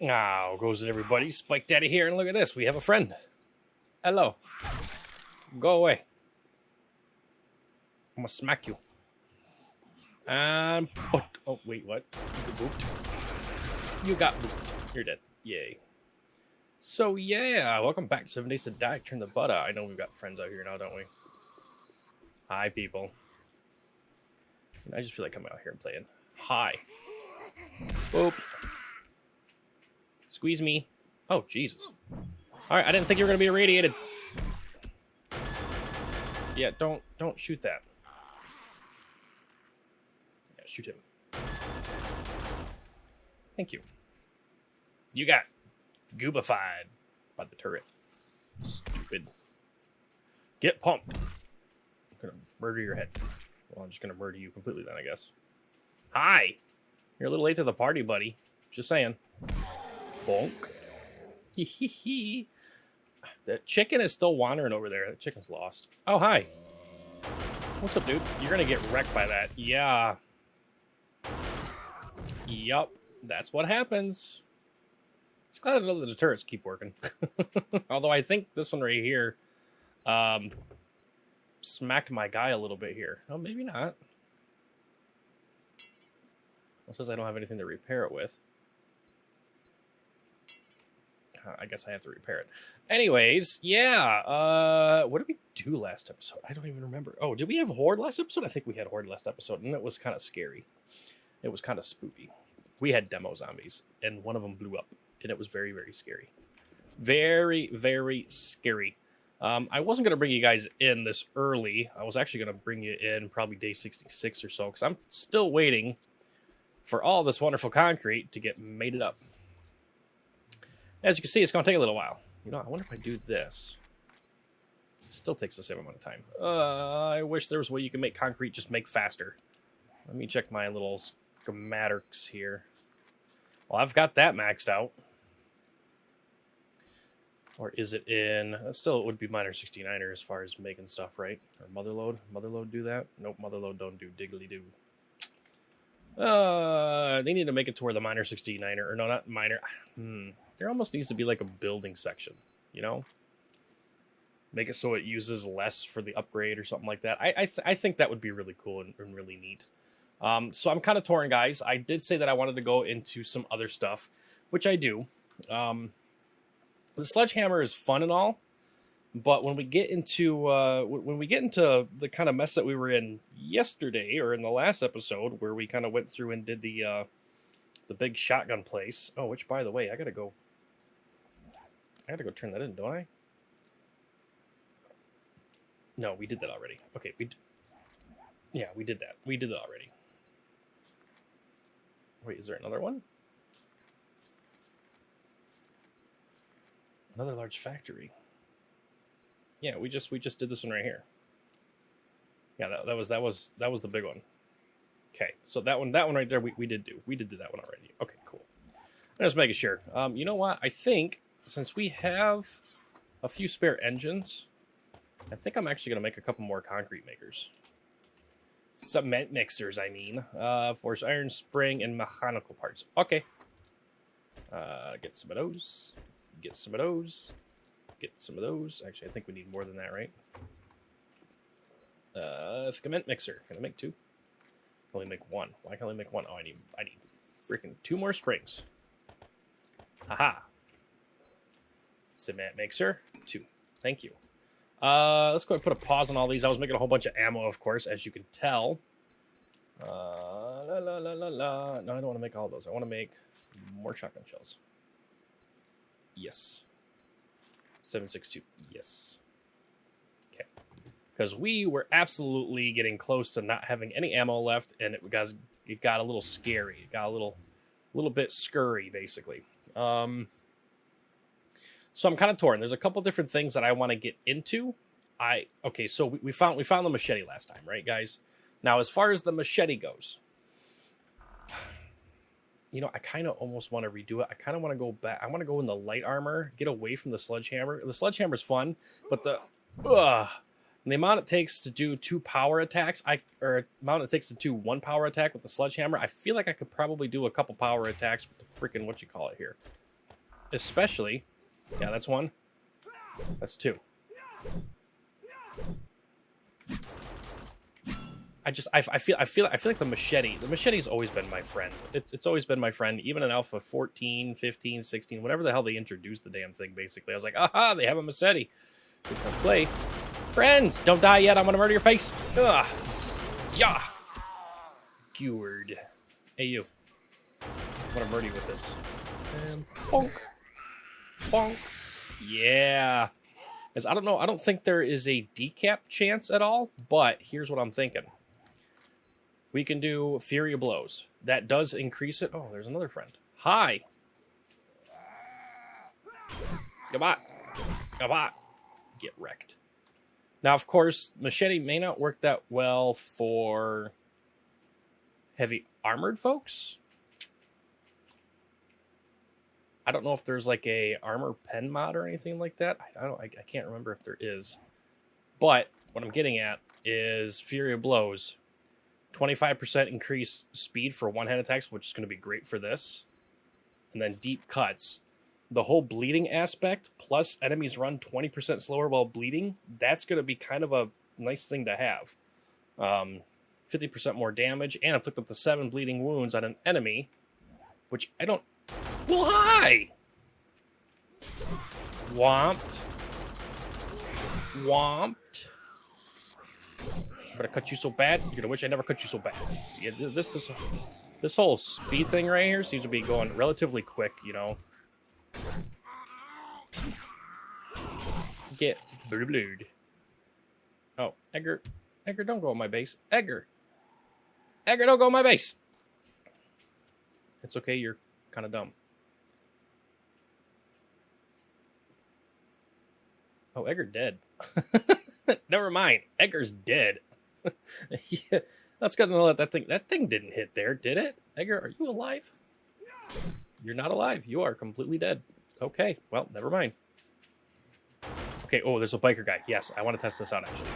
Oh, goes it everybody. Spike Daddy here, and look at this. We have a friend. Hello. Go away. I'm gonna smack you. Oh, wait, what? You got booped. You got booped. You're dead. Yay. So, yeah, welcome back to 7 Days to Die. Turn the butt out. I know we've got friends out here now, don't we? Hi, people. I just feel like coming out here and playing. Hi. Boop. Squeeze me. Oh, Jesus. All right, I didn't think you were going to be irradiated. Yeah, don't shoot that. Yeah, shoot him. Thank you. You got goobified by the turret. Stupid. Get pumped. I'm going to murder your head. Well, I'm just going to murder you completely then, I guess. Hi. You're a little late to the party, buddy. Just saying. Bonk. Hee. The chicken is still wandering over there. The chicken's lost. Oh, hi. What's up, dude? You're going to get wrecked by that. Yeah. Yup. That's what happens. It's glad to know that the turrets keep working. Although I think this one right here smacked my guy a little bit here. Oh, maybe not. It says I don't have anything to repair it with. I guess I have to repair it. Anyways, yeah. What did we do last episode? I don't even remember. Oh, did we have Horde last episode? I think we had Horde last episode, and it was kind of scary. It was kind of spooky. We had demo zombies, and one of them blew up, and it was very, very scary. Very, very scary. I wasn't going to bring you guys in this early. I was actually going to bring you in probably day 66 or so, because I'm still waiting for all this wonderful concrete to get mated up. As you can see, it's going to take a little while. You know, I wonder if I do this. It still takes the same amount of time. I wish there was a way you can make concrete just make faster. Let me check my little schematics here. Well, I've got that maxed out. Or is it in... Still, it would be minor 69er as far as making stuff, right? Or Motherload. Motherload do that? Nope, Motherload don't do diggly-doo. They need to make it to where the minor 69er... Or no, not minor... There almost needs to be like a building section, you know? Make it so it uses less for the upgrade or something like that. I think that would be really cool and really neat. So I'm kind of torn, guys. I did say that I wanted to go into some other stuff, which I do. The sledgehammer is fun and all, but when we get into the kind of mess that we were in yesterday or in the last episode, where we kind of went through and did the big shotgun place. Oh, which, by the way, I gotta go turn that in, don't I? No, we did that already. Okay, we did that. We did that already. Wait, is there another one? Another large factory. Yeah, we just did this one right here. Yeah, that was the big one. Okay, so that one right there we did do. We did that one already. Okay, cool. I'm just making sure. You know what? I think since we have a few spare engines, I think I'm actually going to make a couple more concrete makers. Cement mixers, I mean. Force iron, spring, and mechanical parts. Okay. Get some of those. Get some of those. Get some of those. Actually, I think we need more than that, right? Cement mixer. Can I make two? Only make one. Why can I only make one? Oh, I need freaking 2 more springs. Haha. Cement mixer 2. Thank you. Let's go ahead and put a pause on all these. I was making a whole bunch of ammo, of course, as you can tell. No, I don't want to make all those. I want to make more shotgun shells. Yes. 7.62. Yes. Okay. Because we were absolutely getting close to not having any ammo left, and it got a little scary. It got a little bit scurry, basically. So I'm kind of torn. There's a couple different things that I want to get into. Okay, so we found the machete last time, right, guys? Now, as far as the machete goes, you know, I kind of almost want to redo it. I kind of want to go back. I want to go in the light armor, get away from the sledgehammer. The sledgehammer's fun, but the amount it takes to do 2 power attacks, amount it takes to do 1 power attack with the sledgehammer, I feel like I could probably do a couple power attacks with the freaking, what you call it here, Especially, yeah, that's one. That's two. I feel like the machete's always been my friend. It's always been my friend, even in Alpha 14, 15, 16, whatever the hell they introduced the damn thing, basically. I was like, aha, they have a machete. It's time to play. Friends, don't die yet. I'm gonna murder your face. Ugh. Yeah. Geward. Hey, you. I'm gonna murder you with this. And bonk. Bonk. Yeah. As I don't know, I don't think there is a decap chance at all, but here's what I'm thinking. We can do Fury of Blows. That does increase it. Oh, there's another friend. Hi. Goodbye. Goodbye. Get wrecked. Now, of course, machete may not work that well for heavy armored folks. I don't know if there's like a armor pen mod or anything like that. I can't remember if there is. But what I'm getting at is Fury of Blows. 25% increase speed for one-hand attacks, which is going to be great for this. And then deep cuts. The whole bleeding aspect, plus enemies run 20% slower while bleeding, that's going to be kind of a nice thing to have. 50% more damage, and inflict up to 7 bleeding wounds on an enemy, which I don't... Well, hi! Womped. Womped. I'm gonna cut you so bad, you're gonna wish I never cut you so bad. See, this whole speed thing right here seems to be going relatively quick, you know. Get blue. Oh, Edgar, don't go on my base. Edgar, don't go on my base. It's okay, you're kind of dumb. Oh, Edgar dead. Never mind, Edgar's dead. Yeah, that's good to know that thing didn't hit there, did it? Edgar, are you alive? You're not alive. You are completely dead. Okay, well, never mind. Okay, oh, there's a biker guy. Yes, I want to test this out, actually.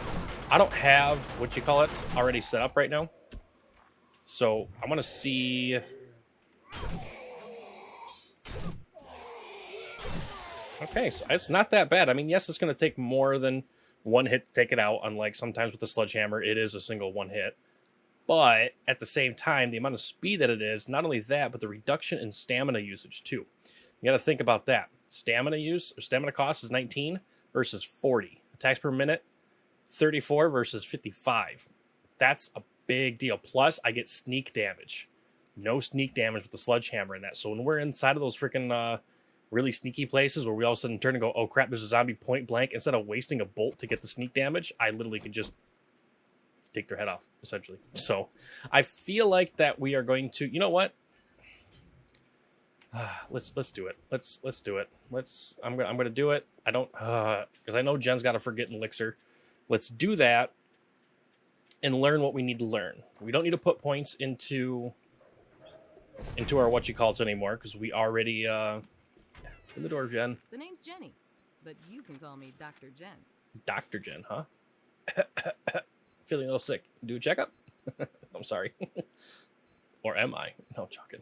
I don't have, already set up right now. So, I want to see... Okay, so it's not that bad. I mean, yes, it's going to take more than one hit to take it out, unlike sometimes with the sledgehammer, it is a single one hit. But at the same time, the amount of speed that it is, not only that, but the reduction in stamina usage too. You got to think about that. Stamina cost is 19 versus 40. Attacks per minute, 34 versus 55. That's a big deal. Plus, I get sneak damage. No sneak damage with the sledgehammer in that. So when we're inside of those freaking really sneaky places where we all of a sudden turn and go, oh crap, there's a zombie point blank, instead of wasting a bolt to get the sneak damage, I literally can just take their head off, essentially. So I feel like that we are going to, you know what? Let's do it. Let's do it. I'm gonna do it. I don't because I know Jen's got a Forget Elixir. Let's do that and learn what we need to learn. We don't need to put points into our whatchalls anymore because we already in the door, Jen. The name's Jenny, but you can call me Dr. Jen. Dr. Jen, huh? Feeling a little sick. Do a checkup? I'm sorry. Or am I? No, joking.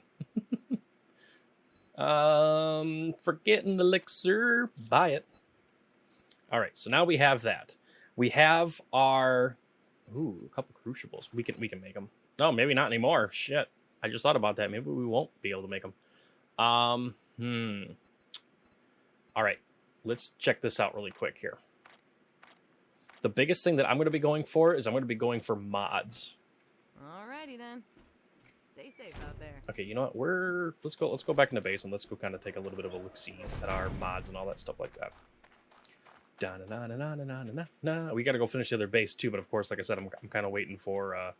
Forgetting the elixir. Buy it. All right, so now we have that. We have our... Ooh, a couple crucibles. We can make them. No, maybe not anymore. Shit. I just thought about that. Maybe we won't be able to make them. All right, let's check this out really quick here. The biggest thing that I'm going to be going for is I'm going to be going for mods. Alrighty then. Stay safe out there. Okay, you know what? Let's go back into base and let's go kind of take a little bit of a look-see at our mods and all that stuff like that. We got to go finish the other base too, but of course, like I said, I'm kind of waiting for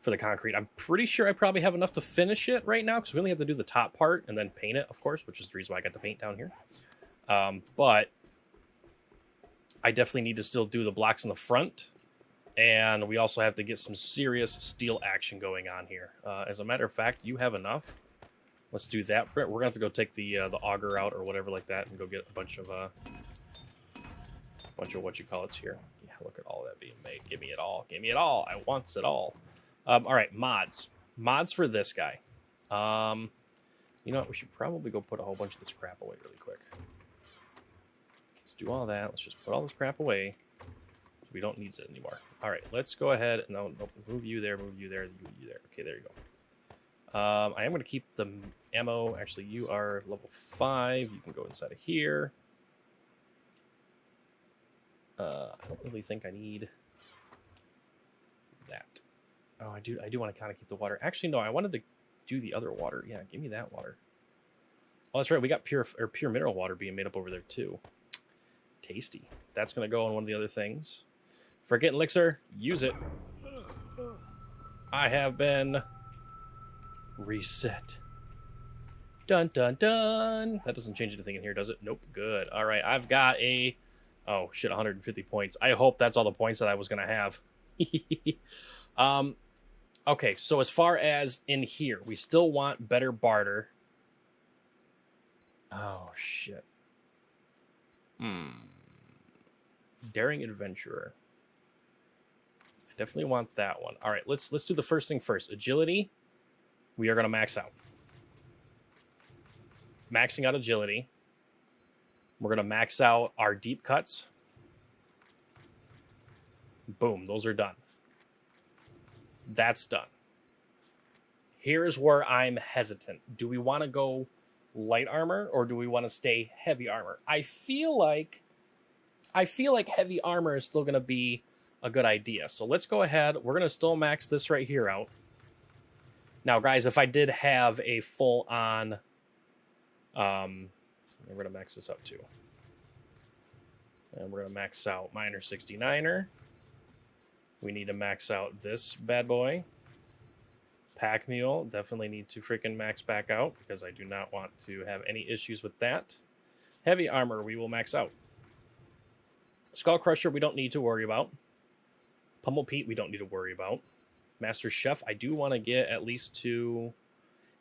the concrete. I'm pretty sure I probably have enough to finish it right now because we only have to do the top part and then paint it, of course, which is the reason why I got the paint down here. But I definitely need to still do the blocks in the front, and we also have to get some serious steel action going on here. As a matter of fact, you have enough. Let's do that. We're gonna have to go take the auger out or whatever like that, and go get a bunch of here. Yeah, look at all that being made. Give me it all. Give me it all. I wants it all. All right, mods for this guy. You know what? We should probably go put a whole bunch of this crap away really quick. Let's do all that. Let's just put all this crap away. We don't need it anymore. All right, let's go ahead and no, move you there, move you there, move you there. Okay, there you go. I am going to keep the ammo. Actually, you are level 5. You can go inside of here. I don't really think I need that. Oh, I do want to kind of keep the water. Actually, no, I wanted to do the other water. Yeah, give me that water. Oh, that's right. We got pure mineral water being made up over there too. Tasty. That's going to go on one of the other things. Forget elixir. Use it. I have been reset. Dun, dun, dun. That doesn't change anything in here, does it? Nope. Good. All right. I've got a... Oh, shit, 150 points. I hope that's all the points that I was going to have. Okay, so as far as in here, we still want better barter. Oh, shit. Daring Adventurer. I definitely want that one. All right, let's do the first thing first. Agility, we are going to max out. Maxing out agility. We're going to max out our deep cuts. Boom, those are done. That's done. Here's where I'm hesitant. Do we want to go light armor or do we want to stay heavy armor? I feel like heavy armor is still going to be a good idea. So let's go ahead. We're going to still max this right here out. Now, guys, if I did have a full-on... we're going to max this up too. And we're going to max out Miner 69er. We need to max out this bad boy. Pack Mule. Definitely need to freaking max back out because I do not want to have any issues with that. Heavy armor we will max out. Skull Crusher we don't need to worry about. Pummel Pete we don't need to worry about. Master Chef I do want to get at least to...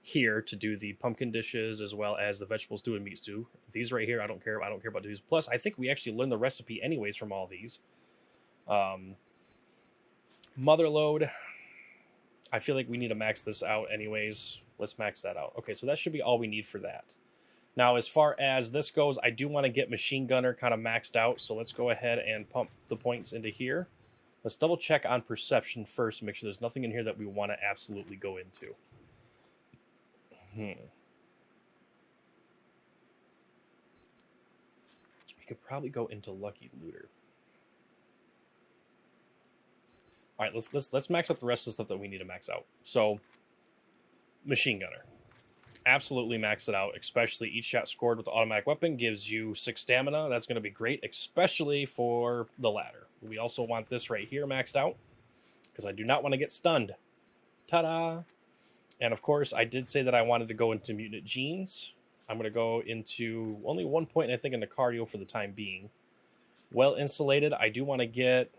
here to do the pumpkin dishes as well as the vegetable stew and meat stew. These right here, I don't care about these. Plus, I think we actually learned the recipe anyways from all these. Motherload. I feel like we need to max this out anyways. Let's max that out. Okay, so that should be all we need for that. Now, as far as this goes, I do want to get Machine Gunner kind of maxed out. So let's go ahead and pump the points into here. Let's double check on Perception first to make sure there's nothing in here that we want to absolutely go into. We could probably go into Lucky Looter. All right, let's max out the rest of the stuff that we need to max out. So, Machine Gunner. Absolutely max it out, especially each shot scored with the automatic weapon gives you 6 stamina. That's going to be great, especially for the ladder. We also want this right here maxed out because I do not want to get stunned. Ta-da! And of course, I did say that I wanted to go into Mutant Genes. I'm going to go into only 1 point, I think, into cardio for the time being. Well insulated. I do want to get...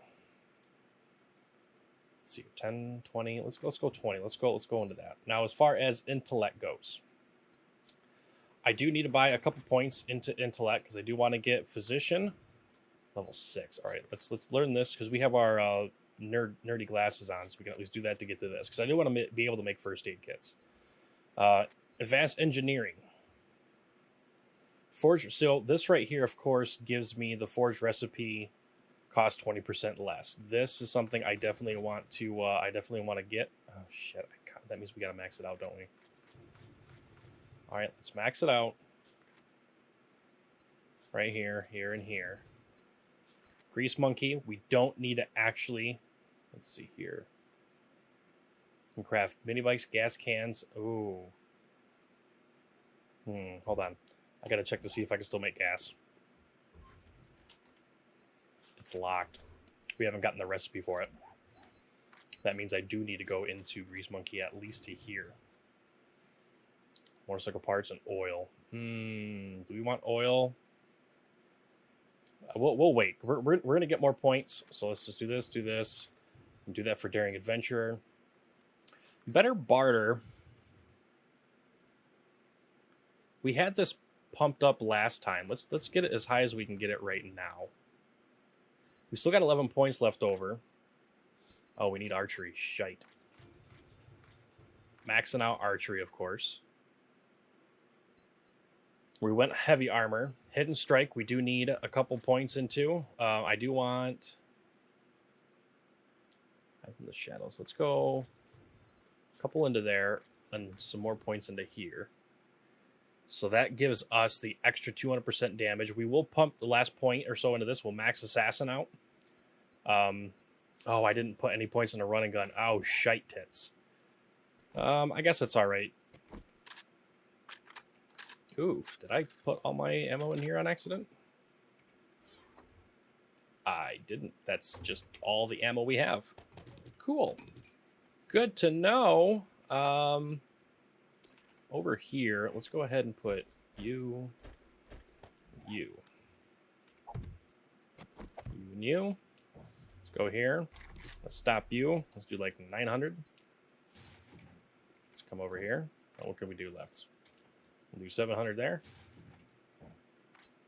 Let's see, 10, 20. Let's go 20. Let's go into that. Now, as far as Intellect goes, I do need to buy a couple points into Intellect because I do want to get Physician level 6. All right, let's learn this because we have our... nerdy glasses on, so we can at least do that to get to this because I do want to be able to make first aid kits. Advanced engineering, forge. So this right here, of course, gives me the forge recipe cost 20% less. This is something I definitely want to. Get. Oh shit! That means we gotta max it out, don't we? All right, let's max it out. Right here, here, and here. Grease Monkey. We don't need to actually. Let's see here. We can craft mini bikes, gas cans. Ooh. Hold on. I gotta check to see if I can still make gas. It's locked. We haven't gotten the recipe for it. That means I do need to go into Grease Monkey at least to here. Motorcycle parts and oil. Do we want oil? We'll wait. We're going to get more points. So let's just do this, and do that for Daring Adventurer. Better barter. We had this pumped up last time. Let's get it as high as we can get it right now. We still got 11 points left over. Oh, we need archery. Shite. Maxing out archery, of course. We went heavy armor. Hidden strike, we do need a couple points into. I do want... in the shadows. Let's go a couple into there and some more points into here. So that gives us the extra 200% damage. We will pump the last point or so into this. We'll max Assassin out. Oh, I didn't put any points in a running gun. Oh, shite tits. I guess it's all right. Oof, did I put all my ammo in here on accident? I didn't. That's just all the ammo we have. Cool. Good to know. Over here, let's go ahead and put you, and you. Let's go here. Let's stop you. Let's do like 900. Let's come over here. Oh, what can we do left? We'll do 700 there.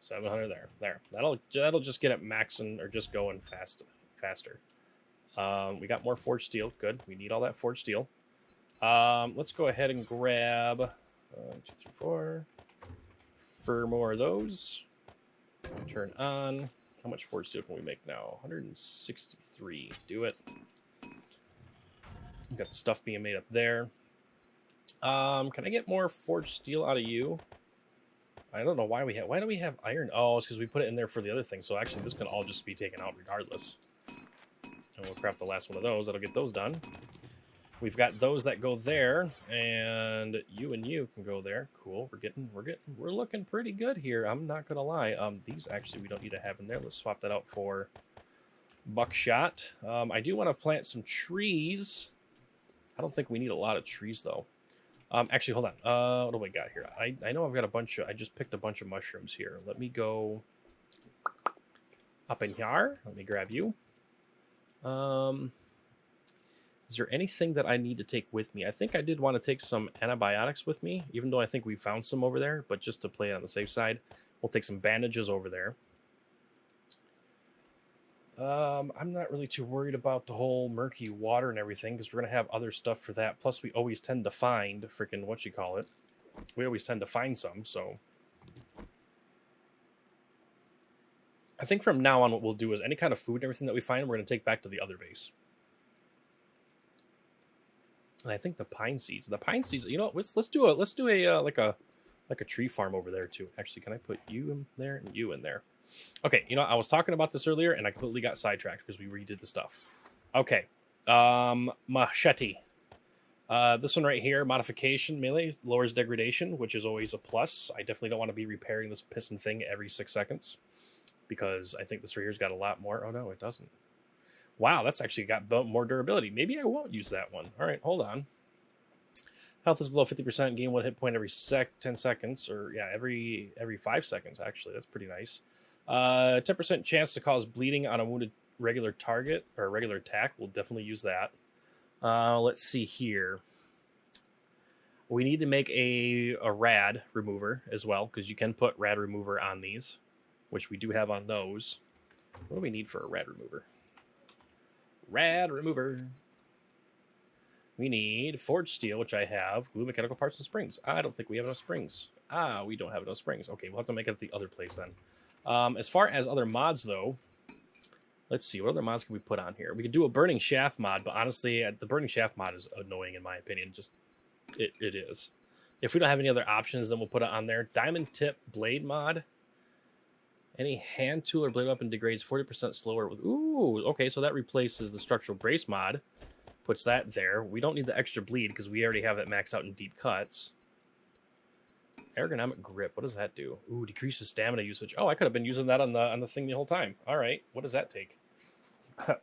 700 there. There. That'll just get it maxing or just going faster. We got more forged steel. Good. We need all that forged steel. Let's go ahead and grab 1, 2, 3, 4 for more of those. Turn on. How much forged steel can we make now? 163. Do it. We've got the stuff being made up there. Can I get more forged steel out of you? I don't know why we have. Why do we have iron? Oh, it's because we put it in there for the other thing. So actually, this can all just be taken out regardless. And we'll craft the last one of those. That'll get those done. We've got those that go there, and you can go there. Cool. We're looking pretty good here. I'm not gonna lie. These actually we don't need to have in there. Let's swap that out for buckshot. I do want to plant some trees. I don't think we need a lot of trees though. Actually, hold on. What do we got here? I know I've got a bunch of. I just picked a bunch of mushrooms here. Let me go up in here. Let me grab you. Is there anything that I need to take with me? I think I did want to take some antibiotics with me, even though I think we found some over there. But just to play it on the safe side, we'll take some bandages over there. I'm not really too worried about the whole murky water and everything because we're going to have other stuff for that. Plus, we always tend to find freaking whatchamacallit. We always tend to find some, so... I think from now on what we'll do is any kind of food and everything that we find, we're going to take back to the other base. And I think the pine seeds, you know, let's do a like a tree farm over there too. Actually, can I put you in there and you in there? Okay, you know, I was talking about this earlier and I completely got sidetracked because we redid the stuff. Okay, machete. This one right here, modification melee, lowers degradation, which is always a plus. I definitely don't want to be repairing this piston thing every 6 seconds because I think this right here's got a lot more. Oh no, it doesn't. Wow, that's actually got more durability. Maybe I won't use that one. All right, hold on. Health is below 50%. Gain 1 hit point every 10 seconds. Or, yeah, every 5 seconds, actually. That's pretty nice. 10% chance to cause bleeding on a wounded regular target or a regular attack. We'll definitely use that. Let's see here. We need to make a Rad Remover as well, because you can put Rad Remover on these, which we do have on those. What do we need for a Rad Remover? Rad Remover. We need forged steel, which I have. Glue, mechanical parts, and springs. I don't think we have enough springs. We don't have enough springs. Okay, we'll have to make it at the other place then. As far as other mods, though, let's see. What other mods can we put on here? We could do a burning shaft mod, but honestly, the burning shaft mod is annoying in my opinion. Just, it is. If we don't have any other options, then we'll put it on there. Diamond tip blade mod. Any hand tool or blade weapon degrades 40% slower. Ooh, okay, so that replaces the structural brace mod. Puts that there. We don't need the extra bleed because we already have it maxed out in deep cuts. Ergonomic grip. What does that do? Ooh, decreases stamina usage. Oh, I could have been using that on the thing the whole time. All right, what does that take?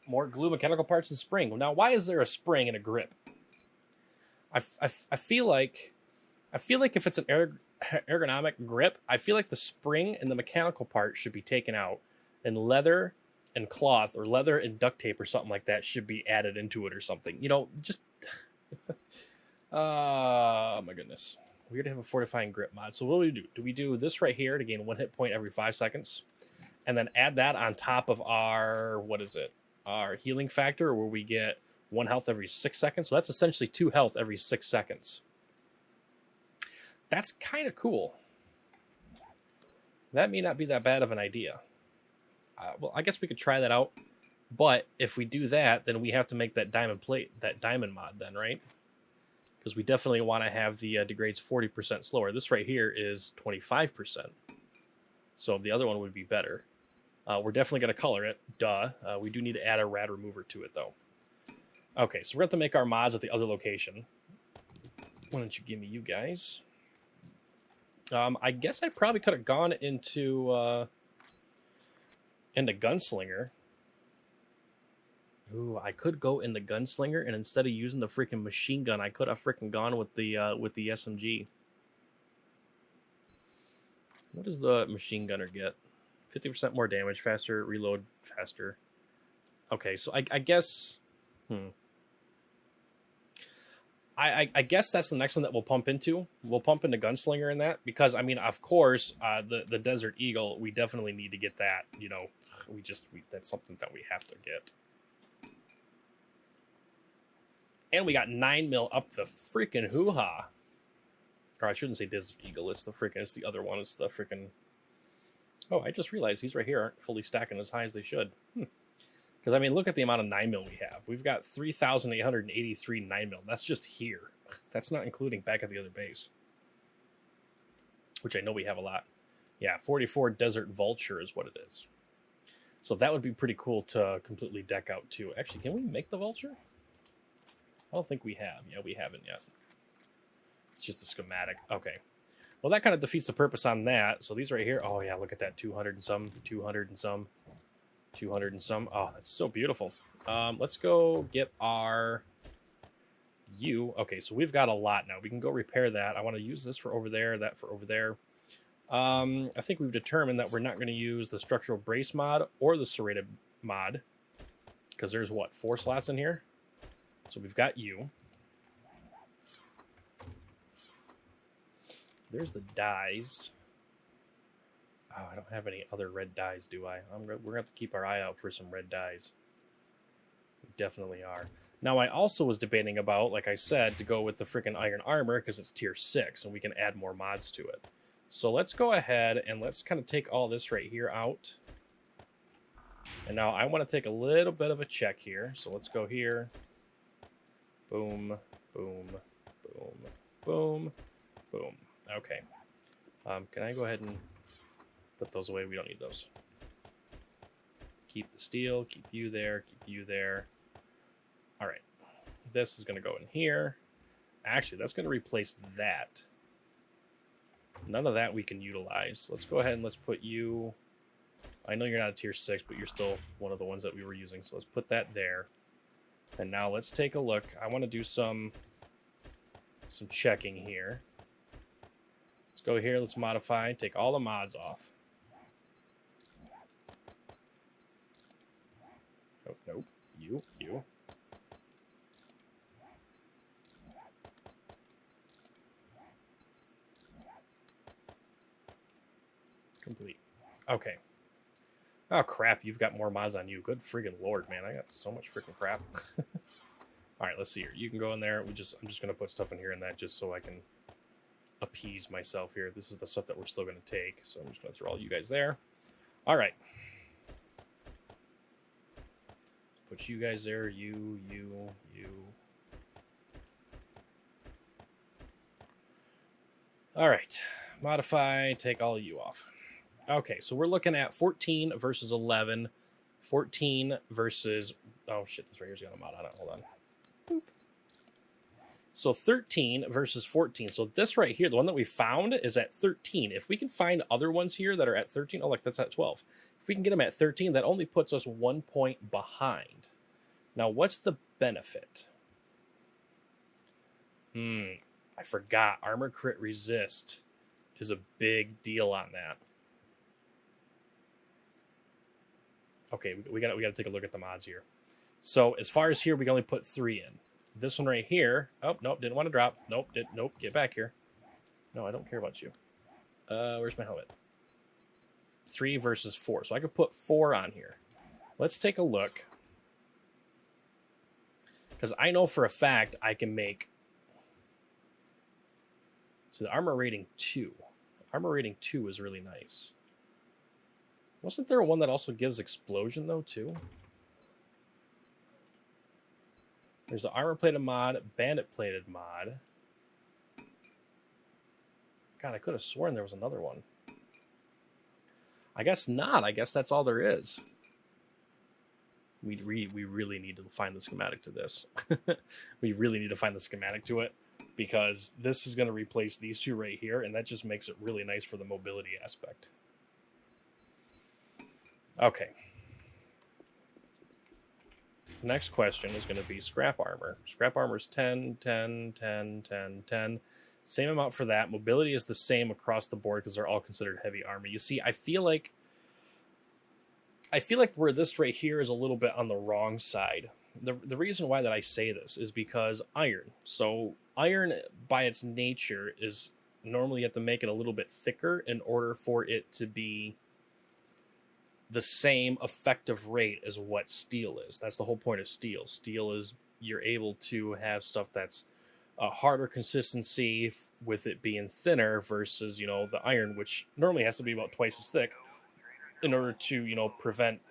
More glue, mechanical parts, and spring. Now, why is there a spring and a grip? I feel like if it's an ergonomic grip, I feel like the spring and the mechanical part should be taken out, and leather and cloth or leather and duct tape or something like that should be added into it or something. You know, just oh my goodness. We already have a fortifying grip mod. So what do we do? Do we do this right here to gain 1 hit point every 5 seconds? And then add that on top of our, what is it? Our healing factor where we get 1 health every 6 seconds. So that's essentially 2 health every 6 seconds. That's kind of cool. That may not be that bad of an idea. Well, I guess we could try that out. But if we do that, then we have to make that diamond plate, that diamond mod then, right? Because we definitely want to have the degrades 40% slower. This right here is 25%. So the other one would be better. We're definitely going to color it. Duh. We do need to add a Rad Remover to it, though. Okay, so we're going to have to make our mods at the other location. Why don't you give me you guys? I guess I probably could have gone into Gunslinger. Ooh, I could go in the Gunslinger, and instead of using the freaking machine gun, I could have freaking gone with the SMG. What does the machine gunner get? 50% more damage, faster, reload faster. Okay, so I guess... I guess that's the next one that we'll pump into. We'll pump into Gunslinger in that, because, I mean, of course, the Desert Eagle, we definitely need to get that, you know. That's something that we have to get. And we got 9mm up the freaking hoo-ha. Or I shouldn't say Desert Eagle, it's the other one, it's the freaking... Oh, I just realized these right here aren't fully stacking as high as they should. Because, I mean, look at the amount of 9mm we have. We've got 3,883 9mm. That's just here. That's not including back at the other base. Which I know we have a lot. Yeah, 44 Desert Vulture is what it is. So that would be pretty cool to completely deck out, too. Actually, can we make the Vulture? I don't think we have. Yeah, we haven't yet. It's just a schematic. Okay. Well, that kind of defeats the purpose on that. So these right here, oh yeah, look at that, 200 and some, 200 and some, 200 and some. Oh, that's so beautiful. Let's go get our U. Okay, so we've got a lot now. We can go repair that. I want to use this for over there, that for over there. I think we've determined that we're not going to use the structural brace mod or the serrated mod, because there's, what, 4 slots in here? So we've got U. There's the dies. Oh, I don't have any other red dies, do I? We're going to have to keep our eye out for some red dies. We definitely are. Now, I also was debating about, like I said, to go with the freaking iron armor because it's tier 6 and we can add more mods to it. So let's go ahead and let's kind of take all this right here out. And now I want to take a little bit of a check here. So let's go here. Boom, boom, boom, boom, boom. Okay. Can I go ahead and put those away? We don't need those. Keep the steel. Keep you there. Keep you there. All right. This is going to go in here. Actually, that's going to replace that. None of that we can utilize. Let's go ahead and let's put you... I know you're not a tier 6, but you're still one of the ones that we were using. So let's put that there. And now let's take a look. I want to do some checking here. Let's go here. Let's modify. Take all the mods off. Nope, nope. You. Complete. Okay. Oh, crap. You've got more mods on you. Good friggin' lord, man. I got so much freaking crap. All right, let's see here. You can go in there. I'm just going to put stuff in here and that just so I can appease myself here. This is the stuff that we're still going to take. So I'm just going to throw all you guys there. All right. Put you guys there. You. All right. Modify. Take all of you off. Okay, so we're looking at 14 versus 11. 14 versus... Oh, shit. This right here's got a mod on it. Hold on. Boop. So 13 versus 14. So this right here, the one that we found, is at 13. If we can find other ones here that are at 13... Oh, look, that's at 12. If we can get them at 13, that only puts us 1 point behind. Now, what's the benefit? I forgot. Armor crit resist is a big deal on that. Okay, we got to take a look at the mods here. So as far as here, we can only put 3 in. This one right here. Oh, nope, didn't want to drop. Nope, get back here. No, I don't care about you. Where's my helmet? 3 versus 4. So I could put 4 on here. Let's take a look. Because I know for a fact I can make... So the armor rating 2. Armor rating 2 is really nice. Wasn't there one that also gives explosion, though, too? There's the armor-plated mod, bandit-plated mod. God, I could have sworn there was another one. I guess not. I guess that's all there is. We really need to find the schematic to this. We really need to find the schematic to it, because this is going to replace these two right here, and that just makes it really nice for the mobility aspect. Okay. The next question is going to be scrap armor. Scrap armor is 10, 10, 10, 10, 10. Same amount for that. Mobility is the same across the board because they're all considered heavy armor. You see, I feel like where this right here is a little bit on the wrong side. The reason why that I say this is because iron. So iron, by its nature, is normally you have to make it a little bit thicker in order for it to be the same effective rate as what steel is. That's the whole point of steel. Steel is you're able to have stuff that's a harder consistency with it being thinner versus, you know, the iron, which normally has to be about twice as thick in order to, you know, prevent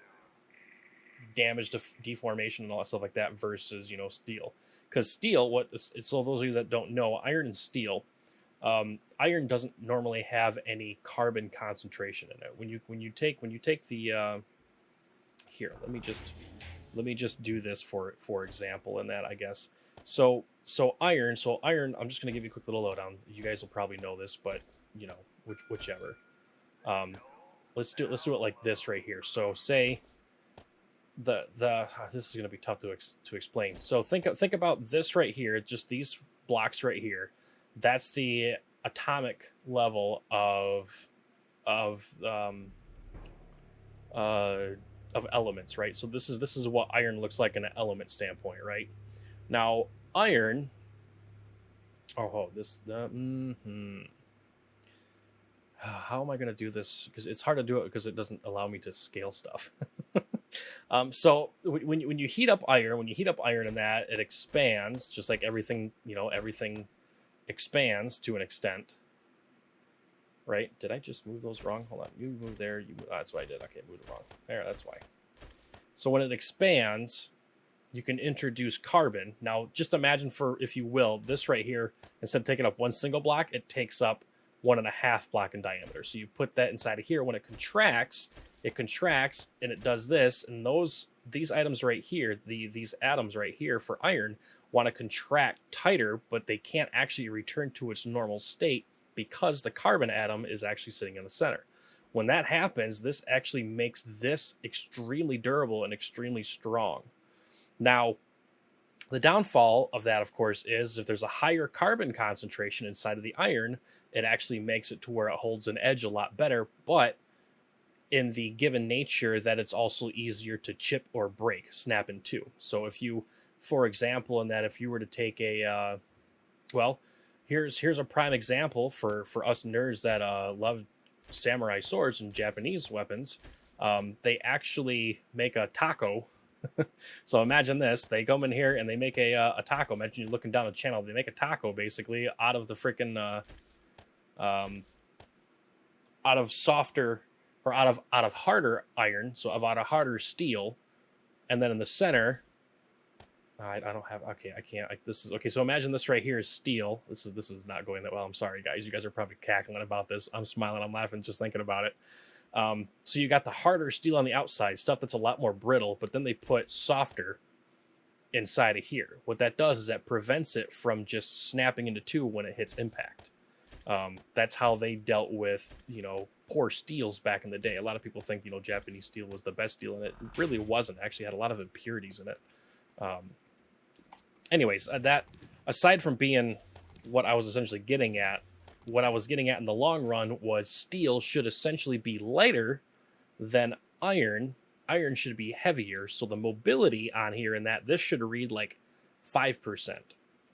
damage to deformation and all that stuff like that versus, you know, steel. Because steel, so those of you that don't know, iron and steel, iron doesn't normally have any carbon concentration in it. When you take the here, let me just do this for example in that, I guess. So iron, I'm just gonna give you a quick little lowdown. You guys will probably know this, but you know, whichever. Let's do it like this right here. So say this is gonna be tough to explain. So think about this right here, just these blocks right here. That's the atomic level of elements, right? So this is what iron looks like in an element standpoint, right? Now iron. How am I going to do this? Because it's hard to do it because it doesn't allow me to scale stuff. So when you heat up iron, in that, it expands just like everything. You know, everything expands to an extent, right? Did I just move those wrong? Hold on, you move there. That's what I did. Okay, moved it wrong. There, that's why. So when it expands, you can introduce carbon. Now, just imagine, for, if you will, this right here, instead of taking up one single block, it takes up 1.5 block in diameter. So you put that inside of here. When it contracts, and it does this, and these items right here, these atoms right here for iron want to contract tighter, but they can't actually return to its normal state because the carbon atom is actually sitting in the center. When that happens, this actually makes this extremely durable and extremely strong. Now, the downfall of that, of course, is if there's a higher carbon concentration inside of the iron, it actually makes it to where it holds an edge a lot better, but in the given nature that it's also easier to chip or break, snap in two. So if you, for example, in that if you were to take a, here's a prime example for us nerds that love samurai swords and Japanese weapons. They actually make a taco. So imagine this, they come in here and they make a taco. Imagine you're looking down the channel, they make a taco basically out of the freaking out of softer, or out of harder iron, so out of harder steel, and then in the center, I don't have, okay, I can't, this is, okay, so imagine this right here is steel. This is not going that well, I'm sorry guys, you guys are probably cackling about this. I'm smiling, I'm laughing just thinking about it. So you got the harder steel on the outside, stuff that's a lot more brittle, but then they put softer inside of here. What that does is that prevents it from just snapping into two when it hits impact. That's how they dealt with, you know, poor steels back in the day. A lot of people think, you know, Japanese steel was the best steel, and it really wasn't. It actually had a lot of impurities in it. Anyways, that, aside from being what I was essentially getting at, what I was getting at in the long run was steel should essentially be lighter than iron. Iron should be heavier, so the mobility on here in that, this should read like 5%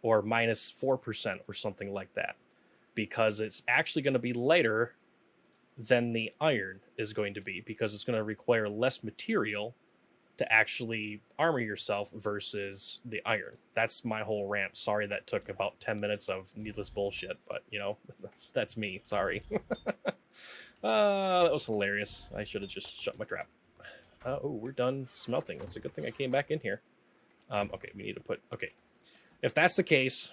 or minus 4% or something like that, because it's actually going to be lighter than the iron is going to be, because it's going to require less material to actually armor yourself versus the iron. That's my whole rant. Sorry that took about 10 minutes of needless bullshit, but you know, that's me. Sorry. That was hilarious. I should have just shut my trap. Oh, we're done smelting. That's a good thing I came back in here. Okay, we need to put... Okay. If that's the case...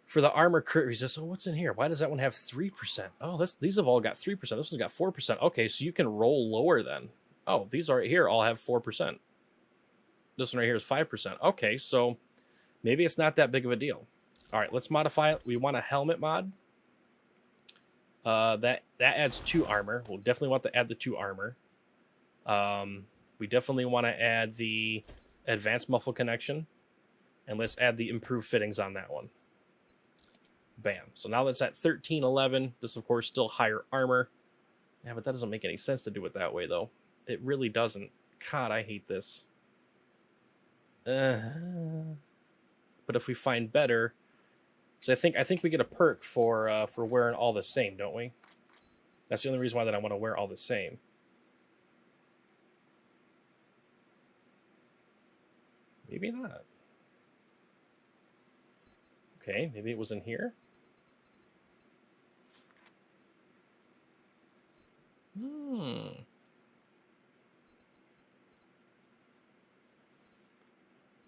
For the armor crit resist... Oh, what's in here? Why does that one have 3%? Oh, these have all got 3%. This one's got 4%. Okay, so you can roll lower then. Oh, these right here all have 4%. This one right here is 5%. Okay, so maybe it's not that big of a deal. All right, let's modify it. We want a helmet mod. That adds 2 armor. We'll definitely want to add the 2 armor. We definitely want to add the advanced muffle connection. And let's add the improved fittings on that one. Bam. So now that's at 1311. This, of course, still higher armor. Yeah, but that doesn't make any sense to do it that way, though. It really doesn't. God, I hate this. But if we find better... Because I think we get a perk for wearing all the same, don't we? That's the only reason why that I want to wear all the same. Maybe not. Okay, maybe it was in here.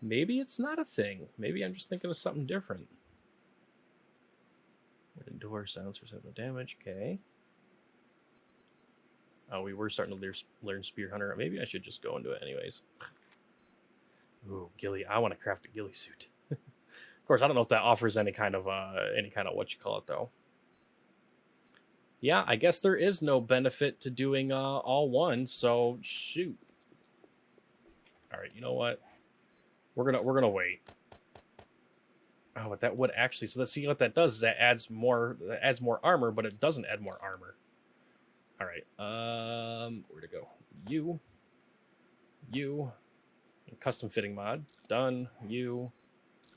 Maybe it's not a thing. Maybe I'm just thinking of something different. Door silencers have no damage. Okay. Oh, we were starting to learn Spear Hunter. Maybe I should just go into it anyways. Ooh, Ghillie. I want to craft a Ghillie Suit. Of course, I don't know if that offers any kind of what you call it though. Yeah, I guess there is no benefit to doing all one. So shoot. All right, you know what? We're gonna wait. Oh, but that would actually... So let's see what that does. Is that adds more armor, but it doesn't add more armor. All right. Where to go? You. Custom fitting mod. Done. You.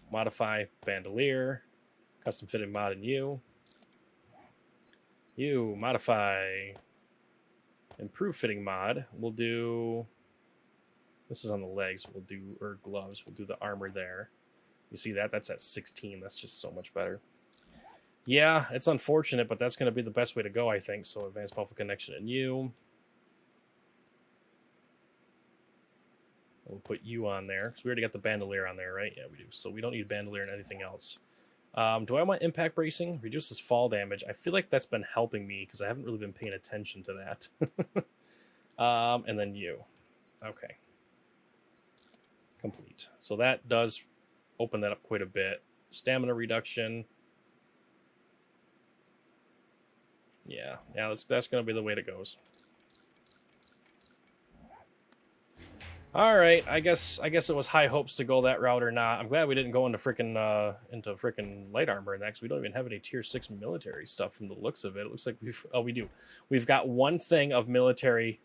Modify bandolier. Custom fitting mod in you. You. Modify. Improve fitting mod. We'll do... This is on the legs. We'll do... Or gloves. We'll do the armor there. You see that? That's at 16. That's just so much better. Yeah, it's unfortunate, but that's going to be the best way to go, I think. So advanced muffle connection in you. We'll put you on there. Because we already got the bandolier on there, right? Yeah, we do. So we don't need bandolier and anything else. Do I want impact bracing? Reduces fall damage. I feel like that's been helping me because I haven't really been paying attention to that. And then you. Okay. Complete. So that does... open that up quite a bit. Stamina reduction. Yeah, that's going to be the way it goes. All right, I guess it was high hopes to go that route or not. I'm glad we didn't go into frickin' light armor next. We don't even have any tier 6 military stuff from the looks of it. It looks like we do. We've got one thing of military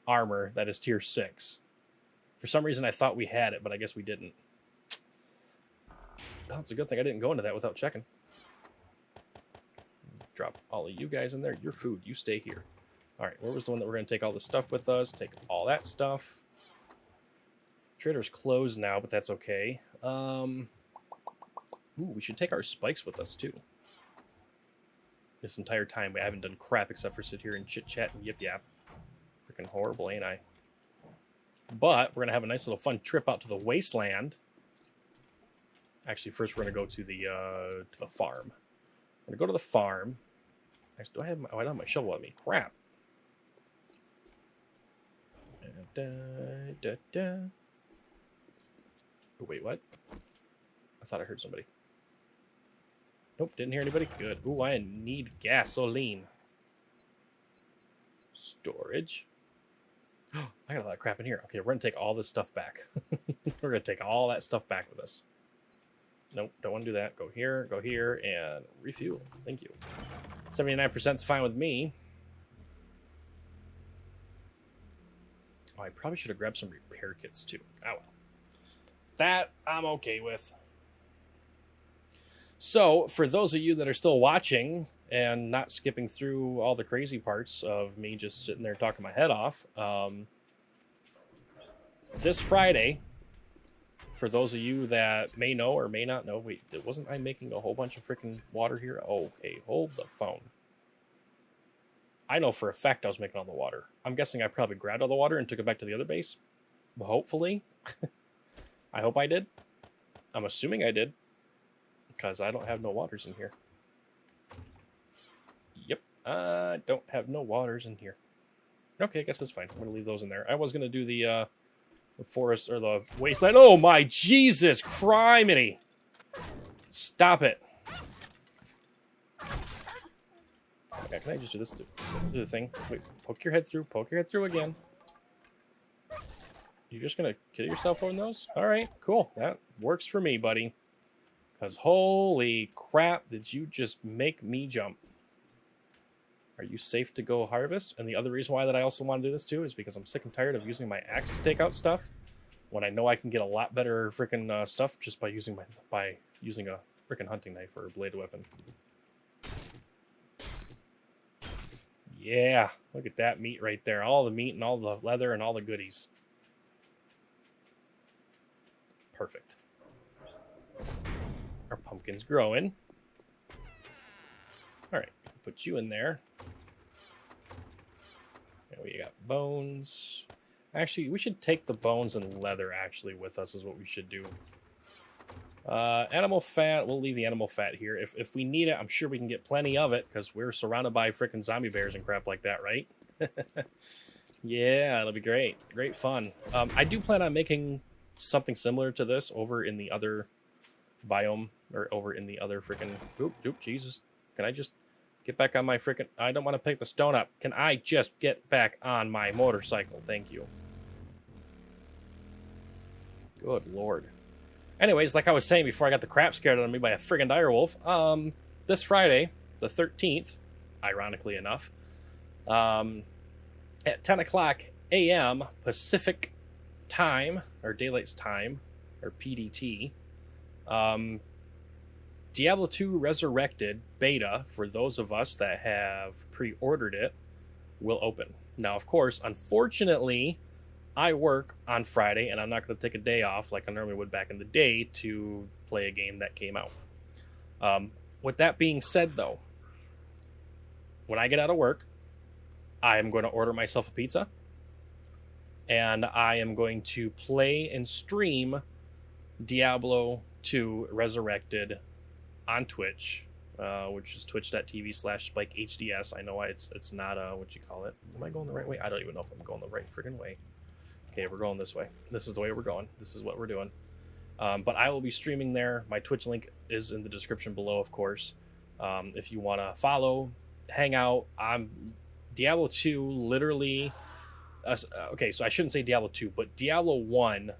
armor that is tier 6. For some reason I thought we had it, but I guess we didn't. Oh, it's a good thing I didn't go into that without checking. Drop all of you guys in there. Your food. You stay here. All right, where was the one that we're going to take all this stuff with us? Take all that stuff. Trader's closed now, but that's okay. Ooh, we should take our spikes with us, too. This entire time, we haven't done crap except for sit here and chit-chat and yip-yap. Freaking horrible, ain't I? But we're going to have a nice little fun trip out to the wasteland. Actually, first we're going to go to the farm. I'm going to go to the farm. Actually, do I have I don't have my shovel on me. Crap. Oh, wait, what? I thought I heard somebody. Nope, didn't hear anybody. Good. Ooh, I need gasoline. Storage. I got a lot of crap in here. Okay, we're going to take all this stuff back. We're going to take all that stuff back with us. Nope, don't want to do that. Go here, and refuel. Thank you. 79% is fine with me. Oh, I probably should have grabbed some repair kits, too. Oh, well. That I'm okay with. So, for those of you that are still watching and not skipping through all the crazy parts of me just sitting there talking my head off, this Friday, for those of you that may know or may not know, wait, wasn't I making a whole bunch of freaking water here? Okay, hold the phone. I know for a fact I was making all the water. I'm guessing I probably grabbed all the water and took it back to the other base. Hopefully. I hope I did. I'm assuming I did. Because I don't have no waters in here. Yep, I don't have no waters in here. Okay, I guess that's fine. I'm going to leave those in there. I was going to do the forest or the wasteland. Oh my Jesus criminy! Stop it. Okay, can I just do this? Do the thing. Wait, poke your head through. Poke your head through again. You're just going to kill yourself on those? Alright, cool. That works for me, buddy. Because holy crap, did you just make me jump. Are you safe to go harvest? And the other reason why that I also want to do this too is because I'm sick and tired of using my axe to take out stuff when I know I can get a lot better freaking stuff just by using a freaking hunting knife or a bladed weapon. Yeah, look at that meat right there. All the meat and all the leather and all the goodies. Perfect. Our pumpkin's growing. Alright, put you in there. And we got bones. Actually, we should take the bones and leather actually with us is what we should do. Animal fat, we'll leave the animal fat here. If we need it, I'm sure we can get plenty of it because we're surrounded by freaking zombie bears and crap like that, right? Yeah, it'll be great. Great fun. I do plan on making something similar to this over in the other biome or over in the other freaking oop, Jesus. Can I just get back on my freaking I don't want to pick the stone up. Can I just get back on my motorcycle? Thank you. Good Lord. Anyways, like I was saying before I got the crap scared out of me by a friggin' direwolf, this Friday, the 13th, ironically enough, at 10 o'clock a.m. Pacific time, or Daylight's time, or PDT, Diablo 2 Resurrected beta, for those of us that have pre-ordered it, will open. Now, of course, unfortunately, I work on Friday, and I'm not going to take a day off like I normally would back in the day to play a game that came out. With that being said, though, when I get out of work, I am going to order myself a pizza, and I am going to play and stream Diablo 2 Resurrected on Twitch, which is twitch.tv/SpikeHDS. I know why it's not, what you call it. Am I going the right way? I don't even know if I'm going the right friggin' way. Okay, we're going this way. This is the way we're going. This is what we're doing. But I will be streaming there. My Twitch link is in the description below, of course. If you want to follow, hang out. Diablo 2 literally... okay, so I shouldn't say Diablo 2, but Diablo 1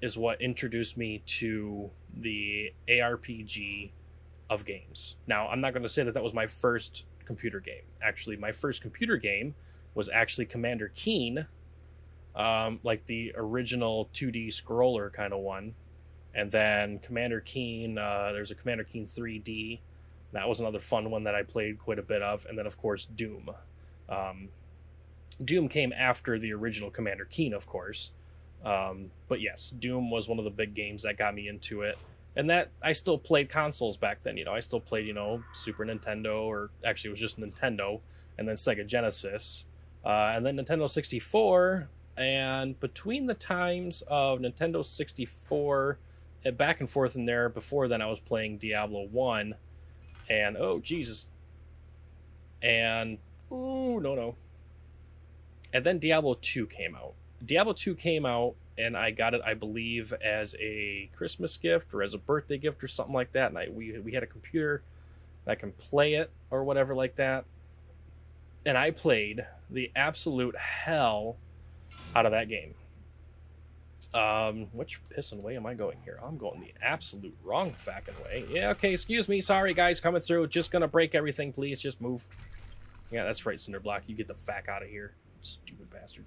is what introduced me to the ARPG of games. Now, I'm not going to say that was my first computer game. Actually, my first computer game was actually Commander Keen, like the original 2D scroller kind of one. And then Commander Keen, there's a Commander Keen 3D. That was another fun one that I played quite a bit of. And then, of course, Doom. Doom came after the original Commander Keen, of course. But yes, Doom was one of the big games that got me into it. And that, I still played consoles back then, I still played, Super Nintendo, or actually it was just Nintendo, and then Sega Genesis, and then Nintendo 64, and between the times of Nintendo 64, and back and forth in there, before then I was playing Diablo 1, and, oh, Jesus, and, oh, no, and then Diablo 2 came out. Diablo 2 came out, and I got it, I believe, as a Christmas gift or as a birthday gift or something like that. And we had a computer that can play it or whatever like that. And I played the absolute hell out of that game. Which pissing way am I going here? I'm going the absolute wrong fucking way. Yeah, okay, excuse me. Sorry, guys, coming through. Just gonna break everything, please. Just move. Yeah, that's right, Cinderblock. You get the fuck out of here. Stupid bastard.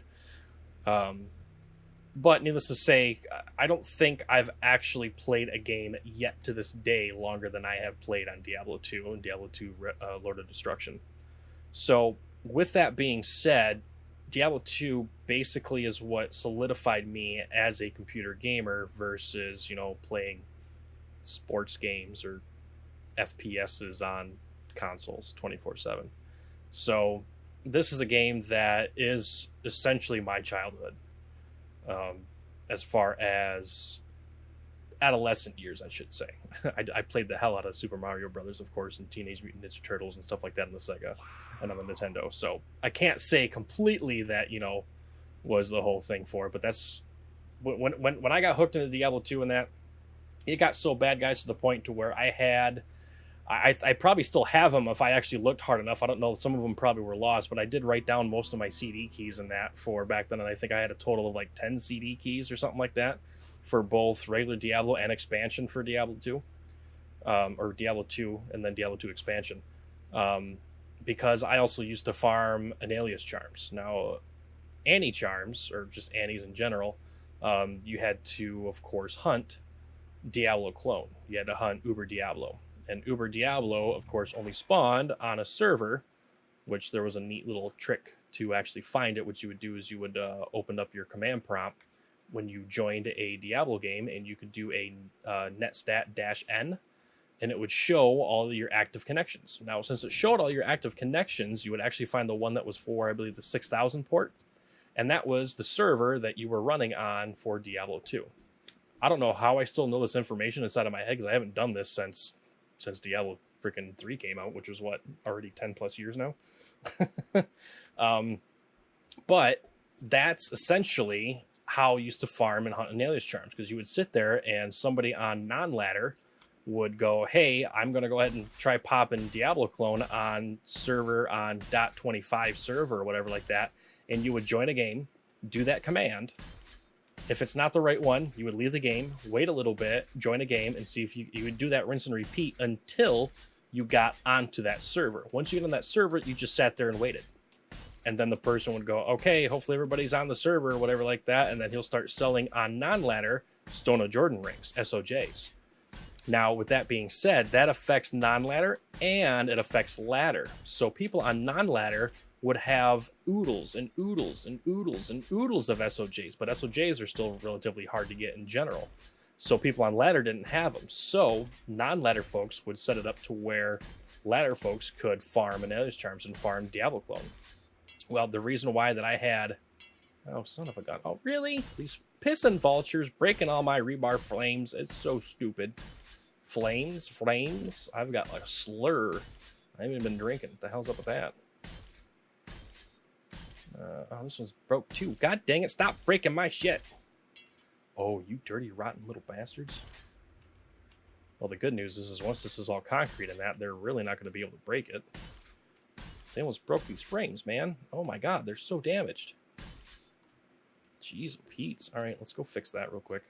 But needless to say, I don't think I've actually played a game yet to this day longer than I have played on Diablo 2 and Diablo 2 Lord of Destruction. So, with that being said, Diablo 2 basically is what solidified me as a computer gamer versus, you know, playing sports games or FPSs on consoles 24/7. So this is a game that is essentially my childhood, as far as adolescent years, I should say. I played the hell out of Super Mario Brothers, of course, and Teenage Mutant Ninja Turtles and stuff like that in the Sega and on the Nintendo. So I can't say completely that, you know, was the whole thing for it, but that's when I got hooked into Diablo 2 and that, it got so bad, guys, to the point to where I probably still have them if I actually looked hard enough. I don't know, some of them probably were lost, but I did write down most of my CD keys in that for back then, and I think I had a total of like 10 CD keys or something like that for both regular Diablo and expansion for Diablo 2, or Diablo 2 and then Diablo 2 expansion, because I also used to farm an alias charms. Now, Annie charms, or just Annies in general, you had to, of course, hunt Diablo clone. You had to hunt Uber Diablo. And Uber Diablo, of course, only spawned on a server, which there was a neat little trick to actually find it. What you would do is you would open up your command prompt when you joined a Diablo game, and you could do a netstat-n, and it would show all your active connections. Now, since it showed all your active connections, you would actually find the one that was for, I believe, the 6000 port, and that was the server that you were running on for Diablo 2. I don't know how I still know this information inside of my head, because I haven't done this since Diablo freaking 3 came out, which was what, already 10 plus years now. But that's essentially how I used to farm and hunt an alias charms, because you would sit there and somebody on non-ladder would go, hey, I'm going to go ahead and try popping Diablo clone on server on .25 server or whatever like that. And you would join a game, do that command. If it's not the right one, you would leave the game, wait a little bit, join a game, and see if you would do that rinse and repeat until you got onto that server. Once you get on that server, you just sat there and waited. And then the person would go, okay, hopefully everybody's on the server or whatever like that. And then he'll start selling on non-ladder Stone of Jordan rings, SOJs. Now, with that being said, that affects non-ladder and it affects ladder. So people on non-ladder would have oodles and oodles and oodles and oodles of SOJs, but SOJs are still relatively hard to get in general. So people on ladder didn't have them. So non-ladder folks would set it up to where ladder folks could farm an alias charms and farm Diablo clone. Well, the reason why that I had... Oh, son of a gun. Oh, really? These pissing vultures breaking all my rebar flames. It's so stupid. Flames? I've got like a slur. I haven't even been drinking. What the hell's up with that? Oh, this one's broke too. God dang it, stop breaking my shit. Oh, you dirty, rotten little bastards. Well, the good news is once this is all concrete and that, they're really not going to be able to break it. They almost broke these frames, man. Oh my god, they're so damaged. Jeez, Pete's. All right, let's go fix that real quick.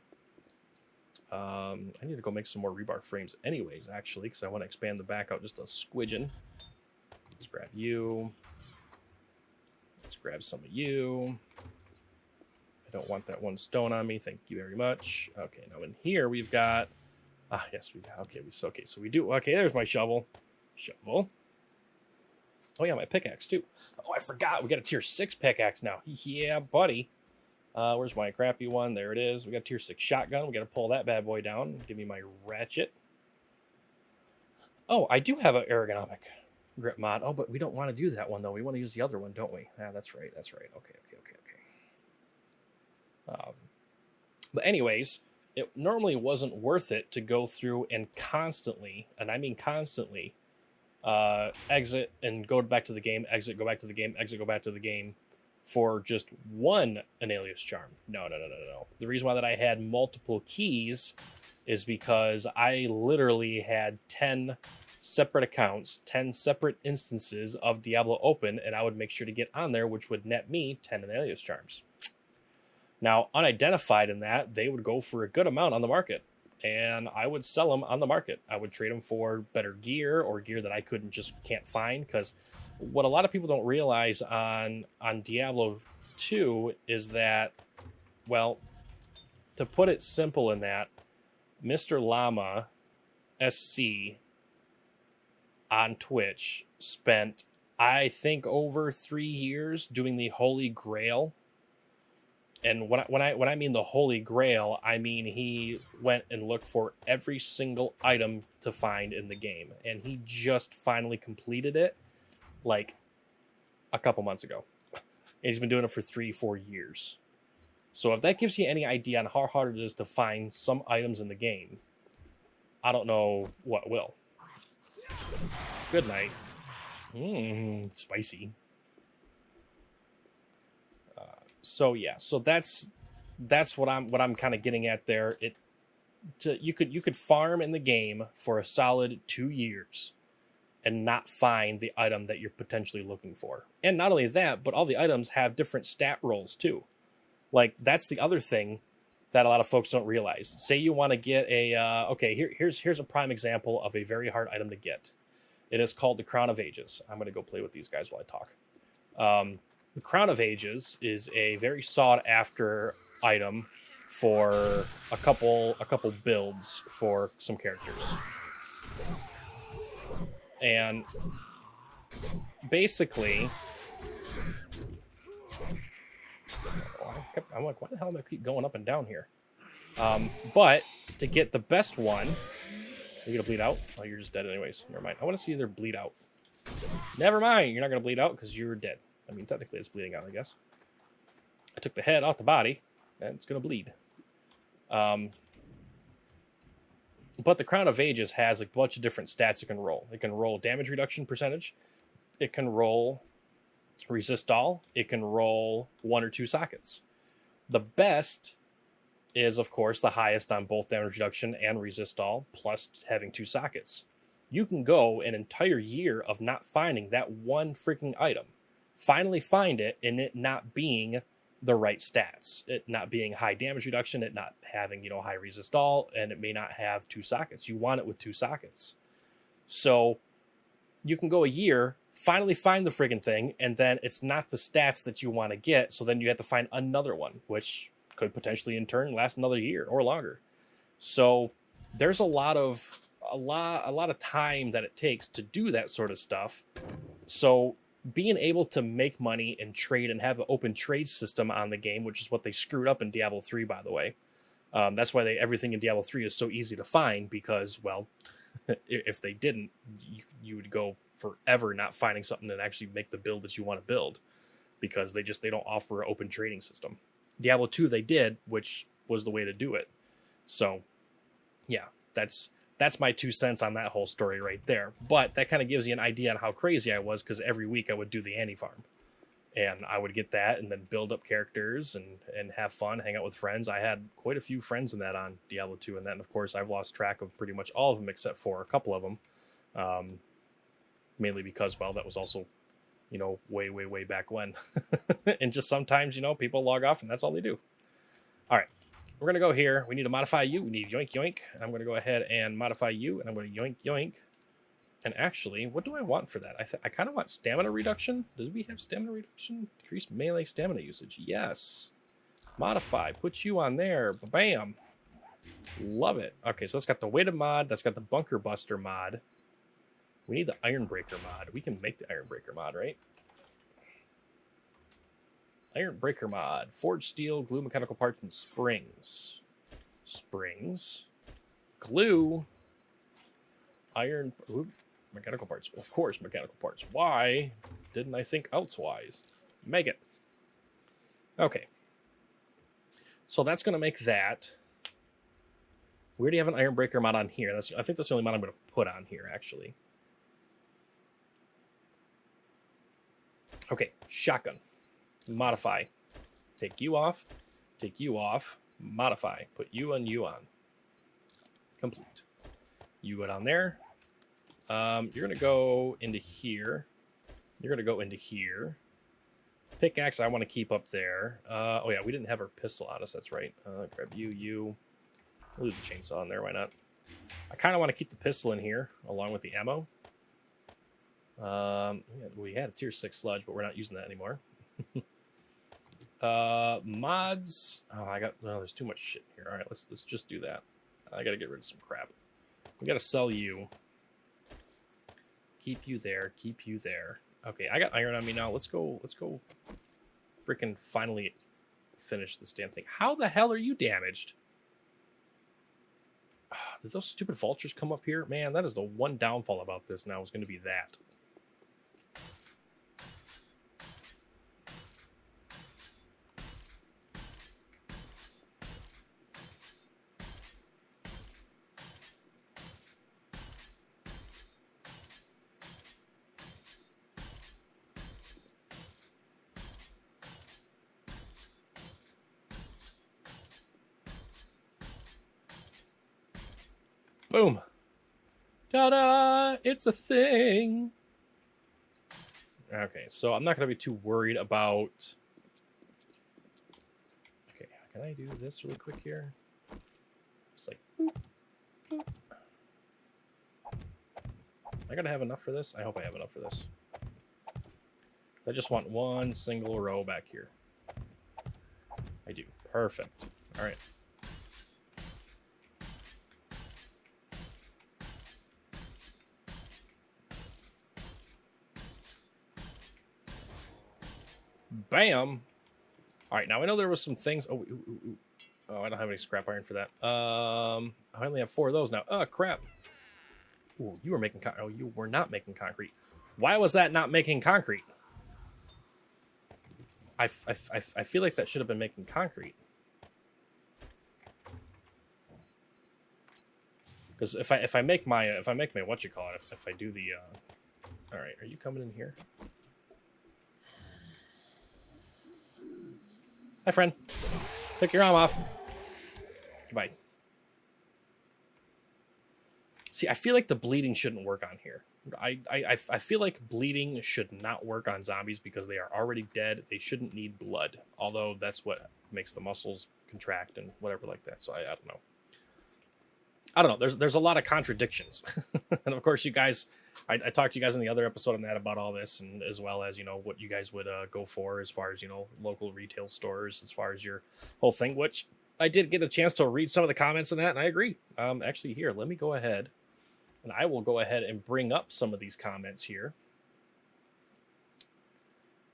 I need to go make some more rebar frames anyways, actually, because I want to expand the back out just a squidgen. Let's grab you. Let's grab some of you. I don't want that one stone on me. Thank you very much. Okay, now in here we've got... Ah, yes, okay, so we do... Okay, there's my shovel. Shovel. Oh yeah, my pickaxe too. Oh, I forgot. We got a tier 6 pickaxe now. Yeah, buddy. Where's my crappy one? There it is. We got a tier 6 shotgun. We got to pull that bad boy down. Give me my ratchet. Oh, I do have an ergonomic grip mod. Oh, but we don't want to do that one though. We want to use the other one, don't we? Ah, that's right. That's right. Okay. But anyways, it normally wasn't worth it to go through and constantly, and I mean constantly, exit and go back to the game, exit, go back to the game, exit, go back to the game for just one an alias charm. No. The reason why that I had multiple keys is because I literally had 10 separate accounts, 10 separate instances of Diablo open, and I would make sure to get on there, which would net me 10 an alias charms. Now, unidentified in that, they would go for a good amount on the market, and I would sell them on the market. I would trade them for better gear or gear that I can't find, because what a lot of people don't realize on Diablo 2 is that, well, to put it simple in that, Mr. Llama SC on Twitch spent I think over 3 years doing the Holy Grail. And when I mean the Holy Grail, I mean he went and looked for every single item to find in the game. And he just finally completed it like a couple months ago. And he's been doing it for 3-4 years. So if that gives you any idea on how hard it is to find some items in the game, I don't know what will. Good night. Spicy. So yeah, so that's what I'm kind of getting at there. You could farm in the game for a solid 2 years and not find the item that you're potentially looking for. And not only that, but all the items have different stat rolls too. Like, that's the other thing that a lot of folks don't realize. Say you want to get a here's a prime example of a very hard item to get. It is called the Crown of Ages. I'm going to go play with these guys while I talk. The Crown of Ages is a very sought after item for a couple builds for some characters. And basically, I'm like, why the hell do I keep going up and down here? But to get the best one, are you gonna bleed out? Oh, you're just dead anyways. Never mind. I want to see either bleed out. Never mind. You're not gonna bleed out because you're dead. I mean, technically it's bleeding out, I guess. I took the head off the body, and it's gonna bleed. But the Crown of Ages has a bunch of different stats it can roll. It can roll damage reduction percentage. It can roll resist all. It can roll 1 or 2 sockets. The best is, of course, the highest on both damage reduction and resist all, plus having 2 sockets. You can go an entire year of not finding that one freaking item. Finally find it, and it not being the right stats. It not being high damage reduction, it not having, high resist all, and it may not have 2 sockets. You want it with 2 sockets. So you can go a year, finally find the friggin' thing, and then it's not the stats that you want to get, so then you have to find another one, which could potentially in turn last another year or longer. So there's a lot of time that it takes to do that sort of stuff. So being able to make money and trade and have an open trade system on the game, which is what they screwed up in Diablo 3, by the way. That's why everything in Diablo 3 is so easy to find, because, well, if they didn't, you would go forever not finding something that actually make the build that you want to build, because they don't offer an open trading system. Diablo 2 they did, which was the way to do it. So yeah, that's my 2 cents on that whole story right there. But that kind of gives you an idea on how crazy I was, because every week I would do the anti-farm. And I would get that and then build up characters and have fun, hang out with friends. I had quite a few friends in that on Diablo 2. And then, of course, I've lost track of pretty much all of them except for a couple of them. Mainly because, well, that was also, way back when. And just sometimes, people log off and that's all they do. All right. We're going to go here. We need to modify you. We need yoink, yoink. And I'm going to go ahead and modify you. And I'm going to yoink, yoink. And actually, what do I want for that? I kind of want stamina reduction. Does we have stamina reduction? Increased melee stamina usage. Yes. Modify. Put you on there. Bam. Love it. Okay, so that's got the weighted mod. That's got the bunker buster mod. We need the iron breaker mod. We can make the iron breaker mod, right? Iron breaker mod. Forged steel, glue, mechanical parts, and springs. Springs. Glue. Iron. Ooh, mechanical parts. Of course, mechanical parts. Why didn't I think elsewise? Make it. Okay. So that's going to make that. We already have an iron breaker mod on here. I think that's the only mod I'm going to put on here, actually. Okay, shotgun. Modify. Take you off. Take you off. Modify. Put you on, you on. Complete. You go down there. You're going to go into here. You're going to go into here. Pickaxe, I want to keep up there. Oh, yeah, we didn't have our pistol on us. That's right. Grab you. We'll leave the chainsaw in there. Why not? I kind of want to keep the pistol in here along with the ammo. We had a tier 6 sludge, but we're not using that anymore. Mods. There's too much shit here. All right, let's just do that. I got to get rid of some crap. We got to sell you. Keep you there. Keep you there. Okay, I got iron on me now. Let's go freaking finally finish this damn thing. How the hell are you damaged? Did those stupid vultures come up here? Man, that is the one downfall about this now, is going to be that. Boom. Ta-da! It's a thing. Okay, so I'm not going to be too worried about... Okay, can I do this really quick here? Just like... Boop, boop. Am I going to have enough for this? I hope I have enough for this. I just want one single row back here. I do. Perfect. All right. Bam. All right, now I know there was some things. Oh, I don't have any scrap iron for that. I only have 4 of those now. Oh, crap. Ooh, you were making oh, you were not making concrete. Why was that not making concrete? I feel like that should have been making concrete. Because if I make my what you call it, if I do the all right, are you coming in here? Hi, friend. Take your arm off. Goodbye. See, I feel like the bleeding shouldn't work on here. I feel like bleeding should not work on zombies because they are already dead. They shouldn't need blood. Although that's what makes the muscles contract and whatever like that. So I don't know. I don't know. There's a lot of contradictions. And of course, you guys, I talked to you guys in the other episode on that about all this, and as well as, you know, what you guys would go for as far as, you know, local retail stores, as far as your whole thing, which I did get a chance to read some of the comments on that, and I agree. Actually, here, let me go ahead, and I will go ahead and bring up some of these comments here.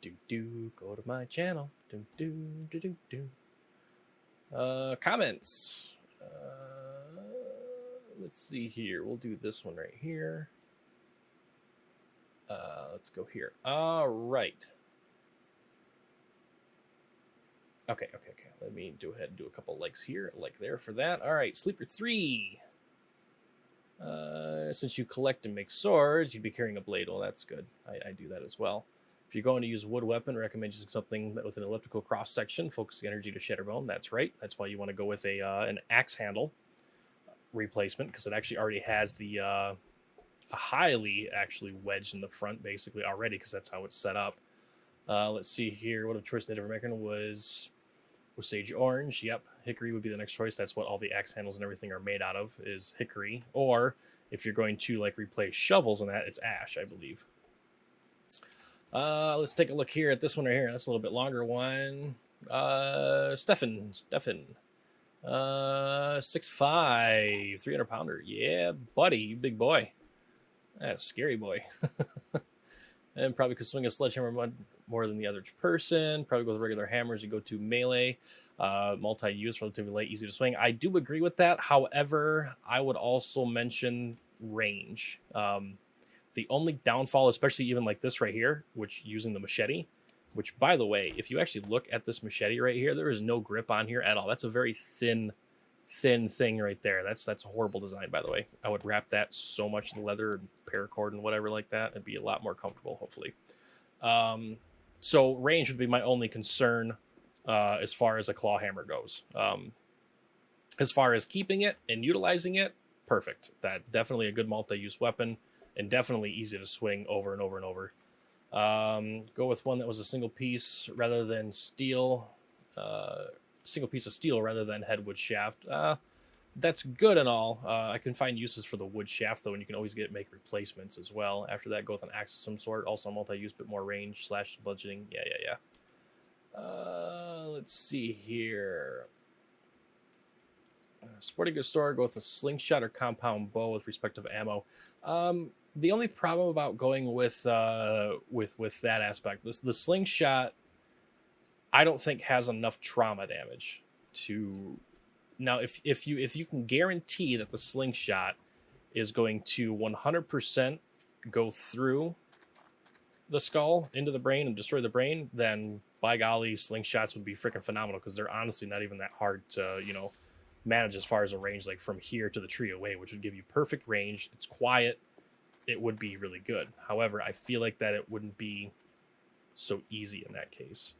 Go to my channel. Comments. Let's see here. We'll do this one right here. Let's go here. All right. Okay. Let me go ahead and do a couple likes here. Like there for that. All right. Sleeper 3. Since you collect and make swords, you'd be carrying a blade. Well, that's good. I do that as well. If you're going to use wood weapon, I recommend using something with an elliptical cross section, focusing energy to shatter bone. That's right. That's why you want to go with an axe handle replacement, because it actually already has the a highly actually wedged in the front basically already, because that's how it's set up. Let's see here. What a choice Native American was sage orange. Yep, hickory would be the next choice. That's what all the axe handles and everything are made out of, is hickory. Or if you're going to like replace shovels and that, it's ash, I believe. Let's take a look here at this one right here. That's a little bit longer one. Stefan. 6'5", 300-pounder. Yeah, buddy, you big boy. That's a scary boy. And probably could swing a sledgehammer more than the average person. Probably go with regular hammers. You go to melee, multi-use, relatively light, easy to swing. I do agree with that. However, I would also mention range. The only downfall, especially even like this right here, which using the machete, which, by the way, if you actually look at this machete right here, there is no grip on here at all. That's a very thin thing right there. That's a horrible design, by the way. I would wrap that so much in leather and paracord and whatever like that. It'd be a lot more comfortable, hopefully. So range would be my only concern as far as a claw hammer goes. As far as keeping it and utilizing it, perfect. That definitely a good multi-use weapon and definitely easy to swing over and over and over. Go with one that was a single piece rather than steel. Single piece of steel rather than headwood shaft. That's good and all. I can find uses for the wood shaft though, and you can always make replacements as well. After that, go with an axe of some sort. Also multi-use, but more range / bludgeoning. Yeah. Let's see here. Sporting goods store, go with a slingshot or compound bow with respective ammo. The only problem about going with that aspect, the slingshot, I don't think has enough trauma damage to. Now, if you can guarantee that the slingshot is going to 100% go through the skull into the brain and destroy the brain, then by golly, slingshots would be freaking phenomenal, because they're honestly not even that hard to manage as far as a range, like from here to the tree away, which would give you perfect range. It's quiet. It would be really good. However, I feel like that it wouldn't be so easy in that case.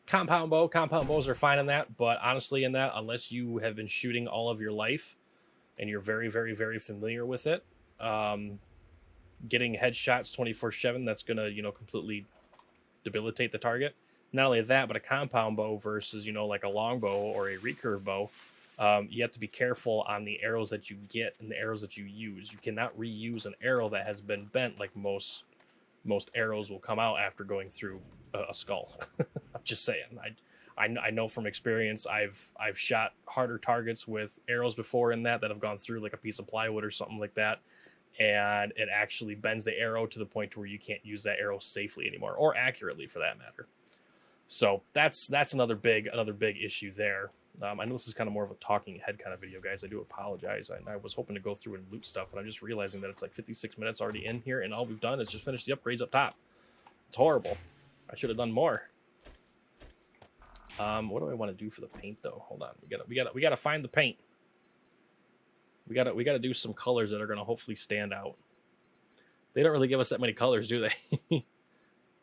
Compound bows are fine in that, but honestly in that, unless you have been shooting all of your life and you're very, very, very familiar with it, getting headshots 24/7, that's going to, completely debilitate the target. Not only that, but a compound bow versus, like a longbow or a recurve bow, you have to be careful on the arrows that you get and the arrows that you use. You cannot reuse an arrow that has been bent like most arrows will come out after going through a skull. I'm just saying. I know from experience. I've shot harder targets with arrows before in that have gone through like a piece of plywood or something like that, and it actually bends the arrow to the point where you can't use that arrow safely anymore, or accurately for that matter. So that's another big issue there. I know this is kind of more of a talking head kind of video, guys. I do apologize. I was hoping to go through and loot stuff, but I'm just realizing that it's like 56 minutes already in here, and all we've done is just finish the upgrades up top. It's horrible. I should have done more. What do I want to do for the paint though? Hold on. We gotta find the paint. We gotta do some colors that are gonna hopefully stand out. They don't really give us that many colors, do they?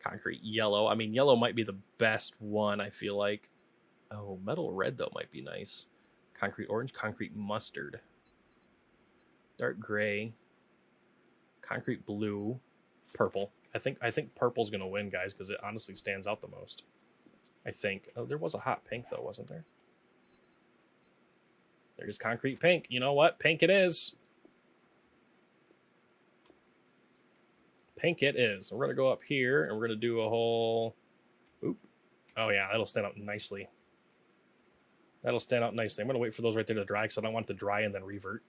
Concrete yellow. I mean, yellow might be the best one, I feel like. Oh, metal red though might be nice. Concrete orange, concrete mustard, dark gray, concrete blue, purple. I think purple's gonna win, guys, because it honestly stands out the most. I think. Oh, there was a hot pink though, wasn't there? There's concrete pink. You know what? Pink it is. Pink it is. We're gonna go up here and we're gonna do a whole. Oop. Oh yeah, that'll stand out nicely. That'll stand out nicely. I'm gonna wait for those right there to dry because I don't want it to dry and then revert.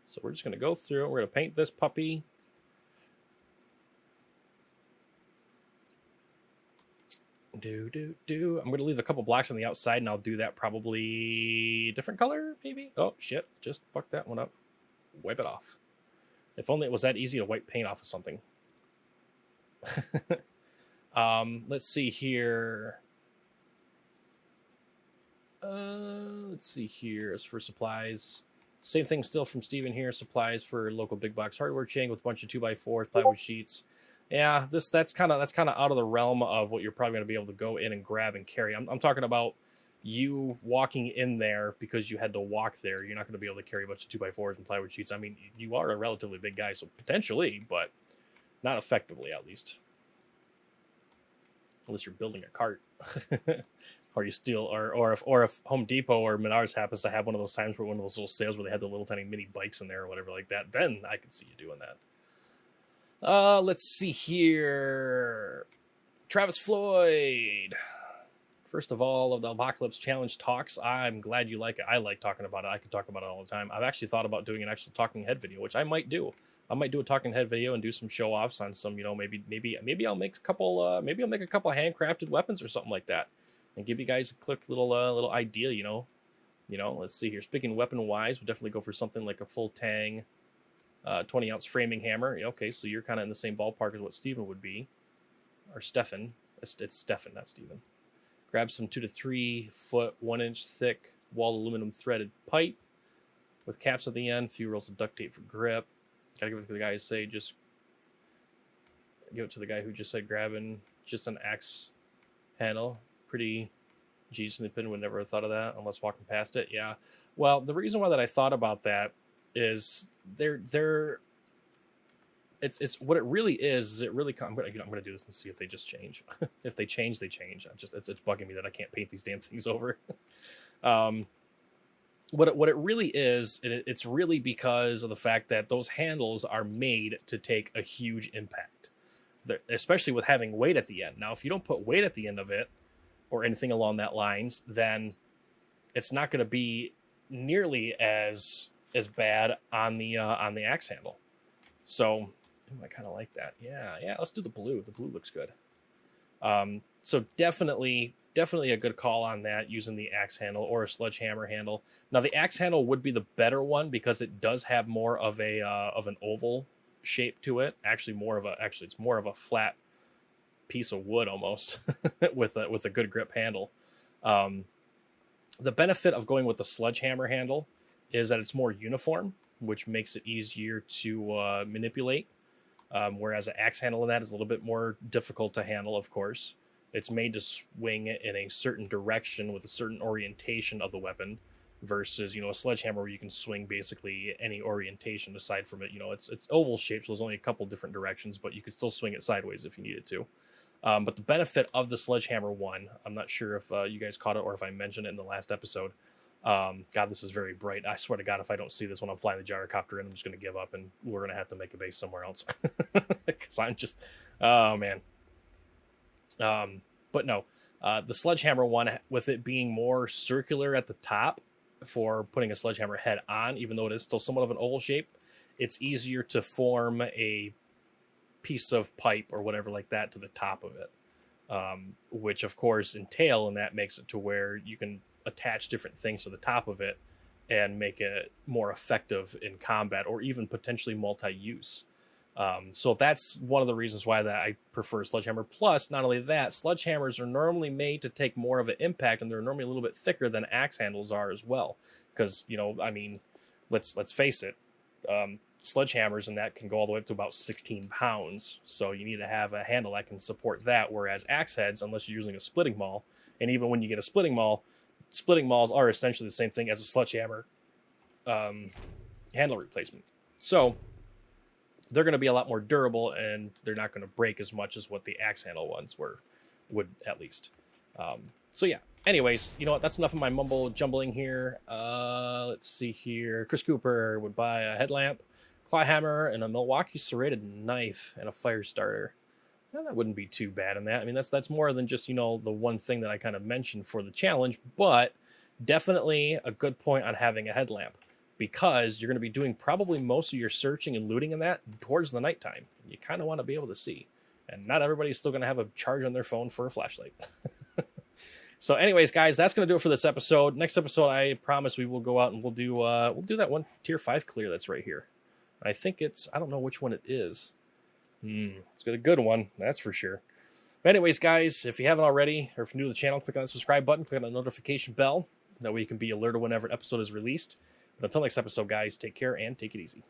So we're just gonna go through. We're gonna paint this puppy. I'm going to leave a couple blocks on the outside, and I'll do that probably different color, maybe? Oh, shit. Just fucked that one up. Wipe it off. If only it was that easy to wipe paint off of something. Let's see here. Let's see here. As for supplies, same thing still from Steven here. Supplies for local big box hardware chain with a bunch of 2x4s, plywood sheets. Yeah, that's kind of out of the realm of what you're probably going to be able to go in and grab and carry. I'm talking about you walking in there because you had to walk there. You're not going to be able to carry a bunch of 2x4s and plywood sheets. I mean, you are a relatively big guy, so potentially, but not effectively, at least. Unless you're building a cart, or you steal, or if Home Depot or Menards happens to have one of those times where one of those little sales where they have the little tiny mini bikes in there or whatever like that, then I could see you doing that. Let's see here. Travis Floyd. First of all, of the Apocalypse Challenge talks, I'm glad you like it. I like talking about it. I could talk about it all the time. I've actually thought about doing an actual talking head video, which I might do. I might do a talking head video and do some show offs on some, maybe I'll make a couple, handcrafted weapons or something like that, and give you guys a quick little idea. Let's see here. Speaking weapon wise, we'll definitely go for something like a full tang. 20-ounce framing hammer. Okay, so you're kind of in the same ballpark as what Steven would be. Or Stefan. It's Stefan, not Steven. Grab some 2 to 3 foot, 1 inch thick wall aluminum threaded pipe with caps at the end, few rolls of duct tape for grip. Gotta give it to the guy who just said grabbing just an axe handle. Pretty G's in the pin would never have thought of that unless walking past it. Yeah. Well, the reason why that I thought about that is it's what it really is it really I'm gonna do this and see if they just change. If they change, they change. It's bugging me that I can't paint these damn things over. What it really is, it's really because of the fact that those handles are made to take a huge impact, especially with having weight at the end. Now, if you don't put weight at the end of it, or anything along that lines, then it's not going to be nearly as bad on the axe handle. So I kind of like that. Yeah, let's do the blue. The blue looks good. So definitely a good call on that, using the axe handle or a sledgehammer handle. Now the axe handle would be the better one because it does have more of an oval shape to it. Actually, it's more of a flat piece of wood almost with a good grip handle. The benefit of going with the sledgehammer handle is that it's more uniform, which makes it easier to manipulate. Whereas an axe handle in that is a little bit more difficult to handle, of course. It's made to swing in a certain direction with a certain orientation of the weapon versus, a sledgehammer where you can swing basically any orientation aside from it. It's oval shaped, so there's only a couple different directions, but you could still swing it sideways if you needed to. But the benefit of the sledgehammer one, I'm not sure if you guys caught it or if I mentioned it in the last episode. God, this is very bright. I swear to God, if I don't see this when I'm flying the gyrocopter in, I'm just going to give up and we're going to have to make a base somewhere else. Because I'm just, oh man. But no, the sledgehammer one, with it being more circular at the top for putting a sledgehammer head on, even though it is still somewhat of an oval shape, it's easier to form a piece of pipe or whatever like that to the top of it. Which of course entail, and that makes it to where you can attach different things to the top of it and make it more effective in combat or even potentially multi-use. So that's one of the reasons why that I prefer sledgehammer. Plus, not only that, sledgehammers are normally made to take more of an impact, and they're normally a little bit thicker than axe handles are as well. Because, let's face it, sledgehammers and that can go all the way up to about 16 pounds. So you need to have a handle that can support that. Whereas axe heads, unless you're using a splitting maul, and even when you get a splitting mauls are essentially the same thing as a sledgehammer handle replacement. So they're going to be a lot more durable, and they're not going to break as much as what the axe handle ones would at least. So yeah. Anyways, you know what? That's enough of my mumble jumbling here. Let's see here. Chris Cooper would buy a headlamp, claw hammer, and a Milwaukee serrated knife and a fire starter. Well, that wouldn't be too bad in that. I mean, that's more than just, the one thing that I kind of mentioned for the challenge, but definitely a good point on having a headlamp, because you're going to be doing probably most of your searching and looting in that towards the nighttime. You kind of want to be able to see, and not everybody's still going to have a charge on their phone for a flashlight. So anyways, guys, that's going to do it for this episode. Next episode, I promise we will go out and we'll do that one tier 5 clear that's right here. I think I don't know which one it is. It's got a good one, that's for sure. But anyways, guys, if you haven't already, or if you're new to the channel, click on the subscribe button, click on the notification bell. That way you can be alerted whenever an episode is released. But until next episode, guys, take care and take it easy.